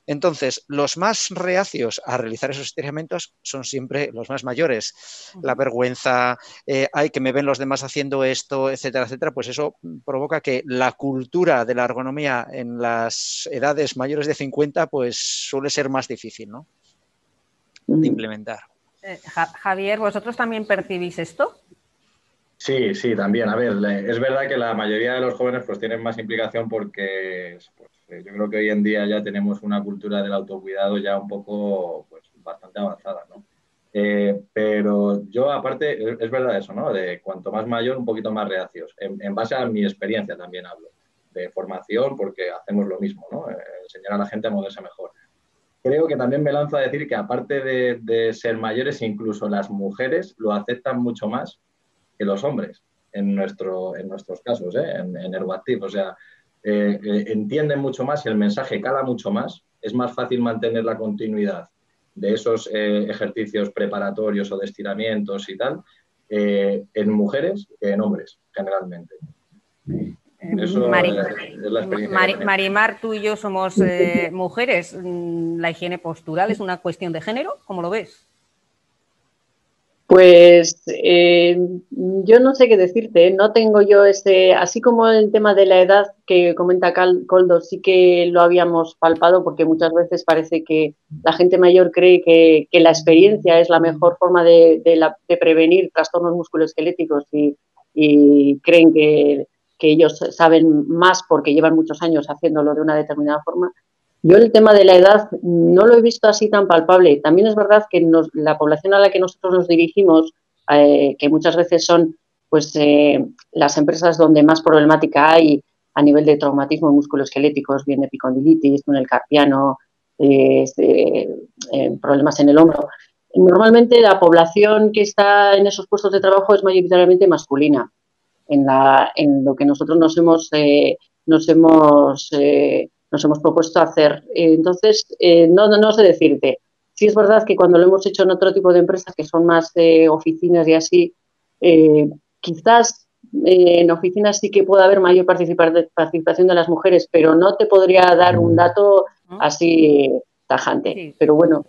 Entonces, los más reacios a realizar esos estiramientos son siempre los más mayores. La vergüenza, ay, que me ven los demás haciendo esto, etcétera, etcétera, pues eso provoca que la cultura de la ergonomía en las edades mayores de 50 pues suele ser más difícil, ¿no?, de implementar. Javier, ¿vosotros también percibís esto? Sí, sí, también. A ver, es verdad que la mayoría de los jóvenes pues tienen más implicación porque pues, yo creo que hoy en día ya tenemos una cultura del autocuidado ya un poco, pues bastante avanzada, ¿no? Pero yo, aparte, es verdad eso, ¿no? De cuanto más mayor, un poquito más reacios. En base a mi experiencia también hablo. De formación, porque hacemos lo mismo, ¿no? Enseñar a la gente a moverse mejor. Creo que también me lanzo a decir que aparte de ser mayores, incluso las mujeres lo aceptan mucho más que los hombres en nuestros casos, en Ergoactive. O sea, entienden mucho más y el mensaje cala mucho más. Es más fácil mantener la continuidad de esos ejercicios preparatorios o de estiramientos y tal en mujeres que en hombres, generalmente. Eso es la experiencia. Marimar, tú y yo somos mujeres. ¿La higiene postural es una cuestión de género? ¿Cómo lo ves? Pues yo no sé qué decirte, no tengo yo así como el tema de la edad que comenta Koldo, sí que lo habíamos palpado, porque muchas veces parece que la gente mayor cree que la experiencia es la mejor forma de prevenir trastornos musculoesqueléticos y creen que ellos saben más porque llevan muchos años haciéndolo de una determinada forma. Yo el tema de la edad no lo he visto así tan palpable. También es verdad que la población a la que nosotros nos dirigimos, que muchas veces son pues las empresas donde más problemática hay a nivel de traumatismo musculoesqueléticos, bien epicondilitis, túnel carpiano, problemas en el hombro. Normalmente la población que está en esos puestos de trabajo es mayoritariamente masculina. En lo que nosotros nos hemos propuesto hacer. Entonces, no sé decirte. Sí es verdad que cuando lo hemos hecho en otro tipo de empresas, que son más oficinas y así, quizás en oficinas sí que pueda haber mayor participación de las mujeres, pero no te podría dar un dato así tajante. Sí. Pero bueno,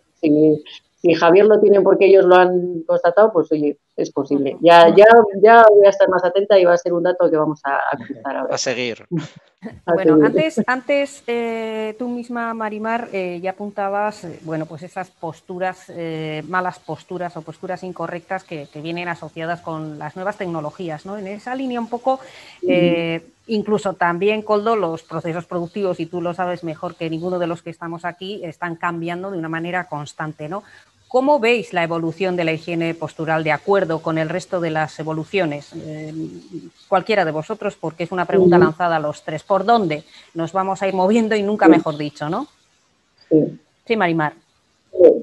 si Javier lo tiene porque ellos lo han constatado, pues oye, es posible. Ya voy a estar más atenta y va a ser un dato que vamos a cruzar ahora. A seguir. Bueno, antes tú misma, Marimar, ya apuntabas, bueno, pues esas posturas, malas posturas o posturas incorrectas que vienen asociadas con las nuevas tecnologías, ¿no? En esa línea un poco, incluso también, Koldo, los procesos productivos, y tú lo sabes mejor que ninguno de los que estamos aquí, están cambiando de una manera constante, ¿no? ¿Cómo veis la evolución de la higiene postural de acuerdo con el resto de las evoluciones? Cualquiera de vosotros, porque es una pregunta lanzada a los tres. ¿Por dónde nos vamos a ir moviendo y nunca mejor dicho, ¿no? Sí, Marimar.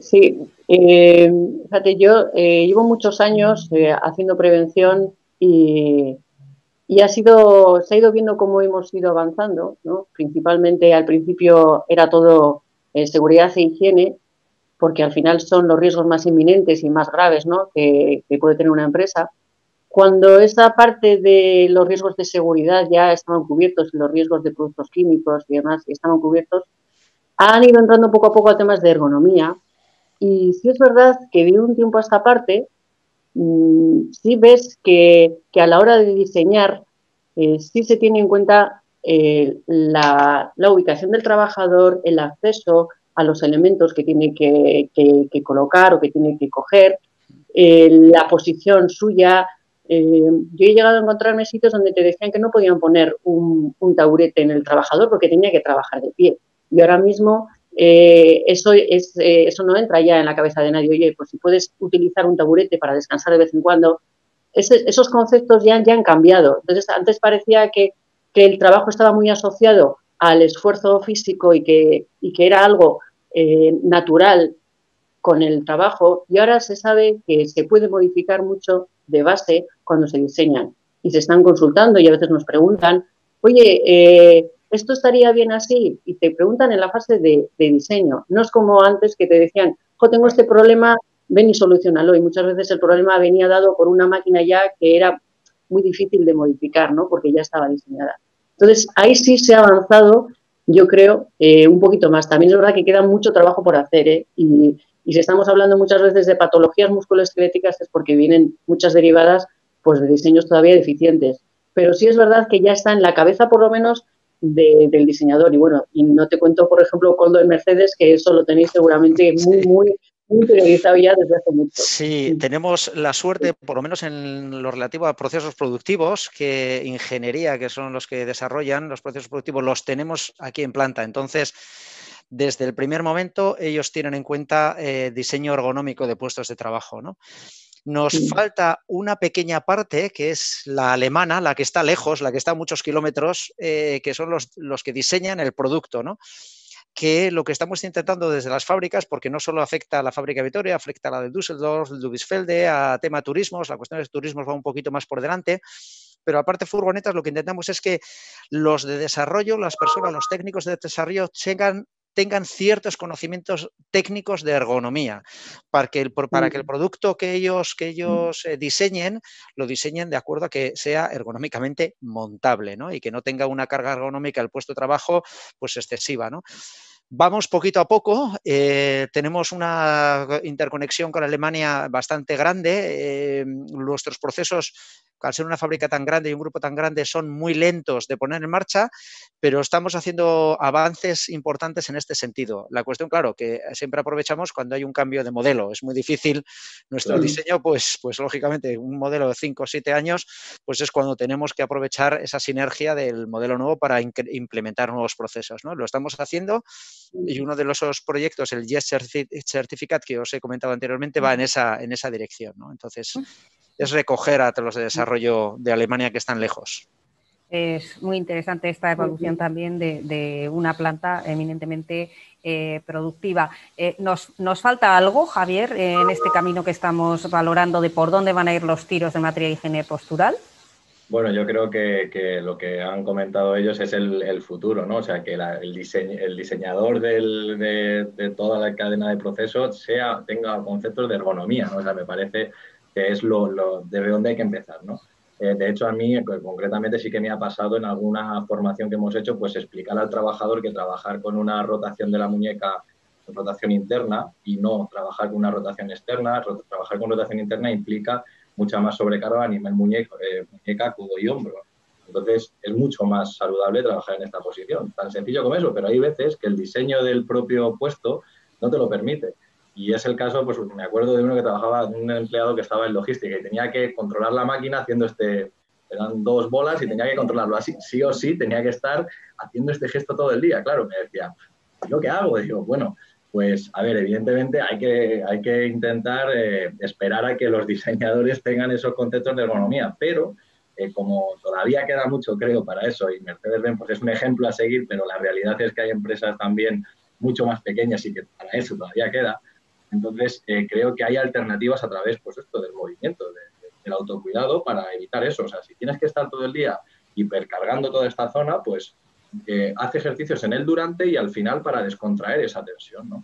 Sí, fíjate, yo llevo muchos años haciendo prevención y se ha ido viendo cómo hemos ido avanzando, ¿no? Principalmente al principio era todo seguridad e higiene, porque al final son los riesgos más inminentes y más graves, ¿no?, que puede tener una empresa. Cuando esa parte de los riesgos de seguridad ya estaban cubiertos, los riesgos de productos químicos y demás estaban cubiertos, han ido entrando poco a poco a temas de ergonomía. Y sí es verdad que de un tiempo a esta parte, sí ves que a la hora de diseñar sí se tiene en cuenta la ubicación del trabajador, el acceso a los elementos que tiene que colocar o que tiene que coger, la posición suya. Yo he llegado a encontrarme sitios donde te decían que no podían poner un taburete en el trabajador porque tenía que trabajar de pie. Y ahora mismo eso no entra ya en la cabeza de nadie. Oye, pues si puedes utilizar un taburete para descansar de vez en cuando, esos conceptos ya han cambiado. Entonces, antes parecía que el trabajo estaba muy asociado al esfuerzo físico y que era algo natural con el trabajo, y ahora se sabe que se puede modificar mucho de base cuando se diseñan y se están consultando y a veces nos preguntan, oye, ¿esto estaría bien así? Y te preguntan en la fase de diseño. No es como antes que te decían, tengo este problema, ven y solucionalo. Y muchas veces el problema venía dado por una máquina ya que era muy difícil de modificar, ¿no? Porque ya estaba diseñada. Entonces, ahí sí se ha avanzado, yo creo, un poquito más. También es verdad que queda mucho trabajo por hacer, ¿eh? Y si estamos hablando muchas veces de patologías musculoesqueléticas es porque vienen muchas derivadas pues, de diseños todavía deficientes. Pero sí es verdad que ya está en la cabeza, por lo menos, del diseñador. Y bueno, y no te cuento, por ejemplo, con lo de Mercedes, que eso lo tenéis seguramente muy, Sí. muy interiorizado ya desde hace mucho. Sí, tenemos la suerte, por lo menos en lo relativo a procesos productivos, que ingeniería, que son los que desarrollan los procesos productivos, los tenemos aquí en planta. Entonces, desde el primer momento, ellos tienen en cuenta diseño ergonómico de puestos de trabajo, ¿no? Nos falta una pequeña parte, que es la alemana, la que está lejos, la que está a muchos kilómetros, que son los que diseñan el producto, ¿no? Que lo que estamos intentando desde las fábricas, porque no solo afecta a la fábrica de Vitoria, afecta a la de Düsseldorf, Ludwigsfelde, a tema turismos, la cuestión de turismos va un poquito más por delante, pero aparte furgonetas lo que intentamos es que los de desarrollo, las personas, los técnicos de desarrollo tengan ciertos conocimientos técnicos de ergonomía para que el producto que ellos diseñen, lo diseñen de acuerdo a que sea ergonómicamente montable, ¿no? Y que no tenga una carga ergonómica el puesto de trabajo pues excesiva, ¿no? Vamos poquito a poco, tenemos una interconexión con Alemania bastante grande, nuestros procesos, al ser una fábrica tan grande y un grupo tan grande, son muy lentos de poner en marcha, pero estamos haciendo avances importantes en este sentido. La cuestión, claro, que siempre aprovechamos cuando hay un cambio de modelo. Es muy difícil nuestro diseño, pues lógicamente un modelo de 5 o 7 años, pues es cuando tenemos que aprovechar esa sinergia del modelo nuevo para implementar nuevos procesos, ¿no? Lo estamos haciendo y uno de los proyectos, el Yes Certificate que os he comentado anteriormente, va en esa dirección, ¿no? Entonces, es recoger a los de desarrollo de Alemania que están lejos. Es muy interesante esta evolución también de una planta eminentemente productiva. ¿Nos falta algo, Javier, en este camino que estamos valorando de por dónde van a ir los tiros en materia de higiene postural? Bueno, yo creo que lo que han comentado ellos es el futuro, ¿no? O sea, que el diseñador de toda la cadena de procesos tenga conceptos de ergonomía, ¿no? O sea, me parece que es de donde hay que empezar, ¿no? De hecho, a mí concretamente sí que me ha pasado en alguna formación que hemos hecho, pues explicar al trabajador que trabajar con una rotación de la muñeca, rotación interna, y no trabajar con una rotación externa. Trabajar con rotación interna implica mucha más sobrecarga a nivel muñeca, codo y hombro. Entonces, es mucho más saludable trabajar en esta posición. Tan sencillo como eso, pero hay veces que el diseño del propio puesto no te lo permite. Y es el caso, pues me acuerdo de uno que trabajaba, un empleado que estaba en logística y tenía que controlar la máquina haciendo eran 2 bolas y tenía que controlarlo así, sí o sí, tenía que estar haciendo este gesto todo el día. Claro, me decía, ¿yo qué hago? Digo, bueno, pues, a ver, evidentemente hay que intentar esperar a que los diseñadores tengan esos conceptos de ergonomía, pero como todavía queda mucho, creo, para eso, y Mercedes-Benz pues, es un ejemplo a seguir, pero la realidad es que hay empresas también mucho más pequeñas y que para eso todavía queda. Entonces, creo que hay alternativas a través, pues, esto del movimiento, del autocuidado para evitar eso. O sea, si tienes que estar todo el día hipercargando toda esta zona, pues hace ejercicios en el durante y al final para descontraer esa tensión, ¿no?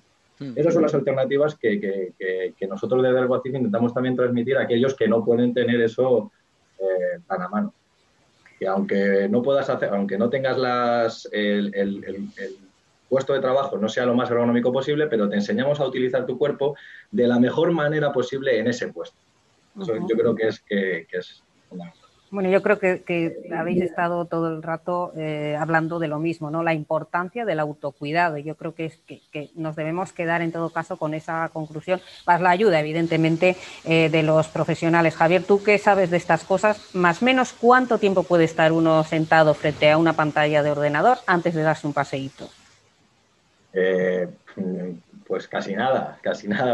Esas son las alternativas que nosotros desde Ergoactiv intentamos también transmitir a aquellos que no pueden tener eso tan a mano. Que aunque no puedas hacer, aunque no tengas el puesto de trabajo no sea lo más ergonómico posible, pero te enseñamos a utilizar tu cuerpo de la mejor manera posible en ese puesto. Eso yo creo que es fundamental. Bueno, yo creo que habéis estado todo el rato hablando de lo mismo, ¿no? La importancia del autocuidado. Yo creo que nos debemos quedar en todo caso con esa conclusión, más la ayuda, evidentemente, de los profesionales. Javier, ¿tú qué sabes de estas cosas? Más o menos, ¿cuánto tiempo puede estar uno sentado frente a una pantalla de ordenador antes de darse un paseíto? Pues casi nada.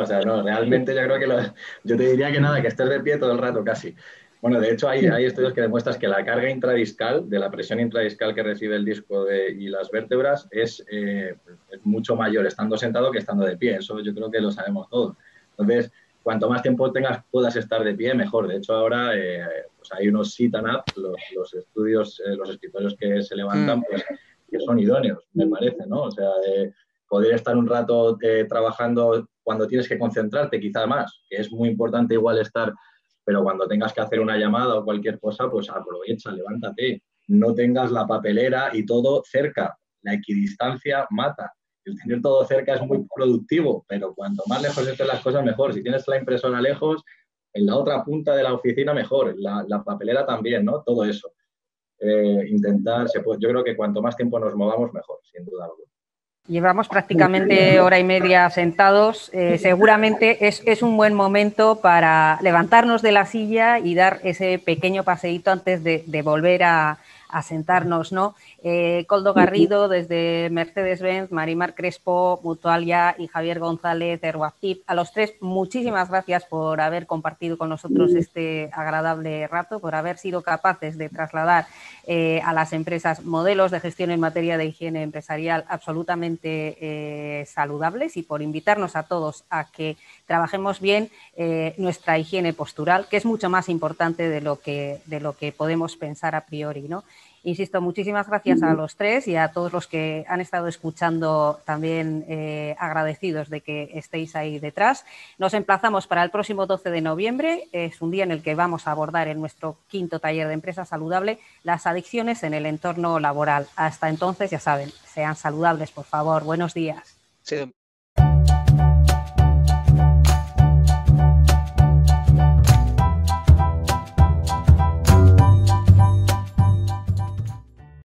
O sea, no, realmente yo creo que yo te diría que nada, que estés de pie todo el rato casi. Bueno, de hecho hay estudios que demuestran que la carga intradiscal, de la presión intradiscal que recibe el disco y las vértebras, es mucho mayor estando sentado que estando de pie. Eso yo creo que lo sabemos todos. Entonces, cuanto más tiempo puedas estar de pie, mejor. De hecho, ahora pues hay unos sit-and-up, los estudios, los escritorios que se levantan, pues que son idóneos, me parece, ¿no? O sea, poder estar un rato trabajando cuando tienes que concentrarte, quizá más, que es muy importante igual estar, pero cuando tengas que hacer una llamada o cualquier cosa, pues aprovecha, levántate, no tengas la papelera y todo cerca. La equidistancia mata. El tener todo cerca es muy productivo, pero cuanto más lejos estén las cosas, mejor. Si tienes la impresora lejos, en la otra punta de la oficina, mejor. La papelera también, ¿no? Todo eso. Yo creo que cuanto más tiempo nos movamos, mejor, sin duda alguna. Llevamos prácticamente hora y media sentados. Seguramente es un buen momento para levantarnos de la silla y dar ese pequeño paseíto antes de volver a sentarnos, ¿no? Koldo Garrido desde Mercedes-Benz, Marimar Crespo, Mutualia y Javier González de Ruacip. A los tres, muchísimas gracias por haber compartido con nosotros este agradable rato, por haber sido capaces de trasladar a las empresas modelos de gestión en materia de higiene empresarial absolutamente saludables y por invitarnos a todos a que trabajemos bien nuestra higiene postural, que es mucho más importante de lo que podemos pensar a priori, ¿no? Insisto, muchísimas gracias a los tres y a todos los que han estado escuchando, también agradecidos de que estéis ahí detrás. Nos emplazamos para el próximo 12 de noviembre. Es un día en el que vamos a abordar en nuestro 5º taller de Empresa Saludable las adicciones en el entorno laboral. Hasta entonces, ya saben, sean saludables, por favor. Buenos días. Sí.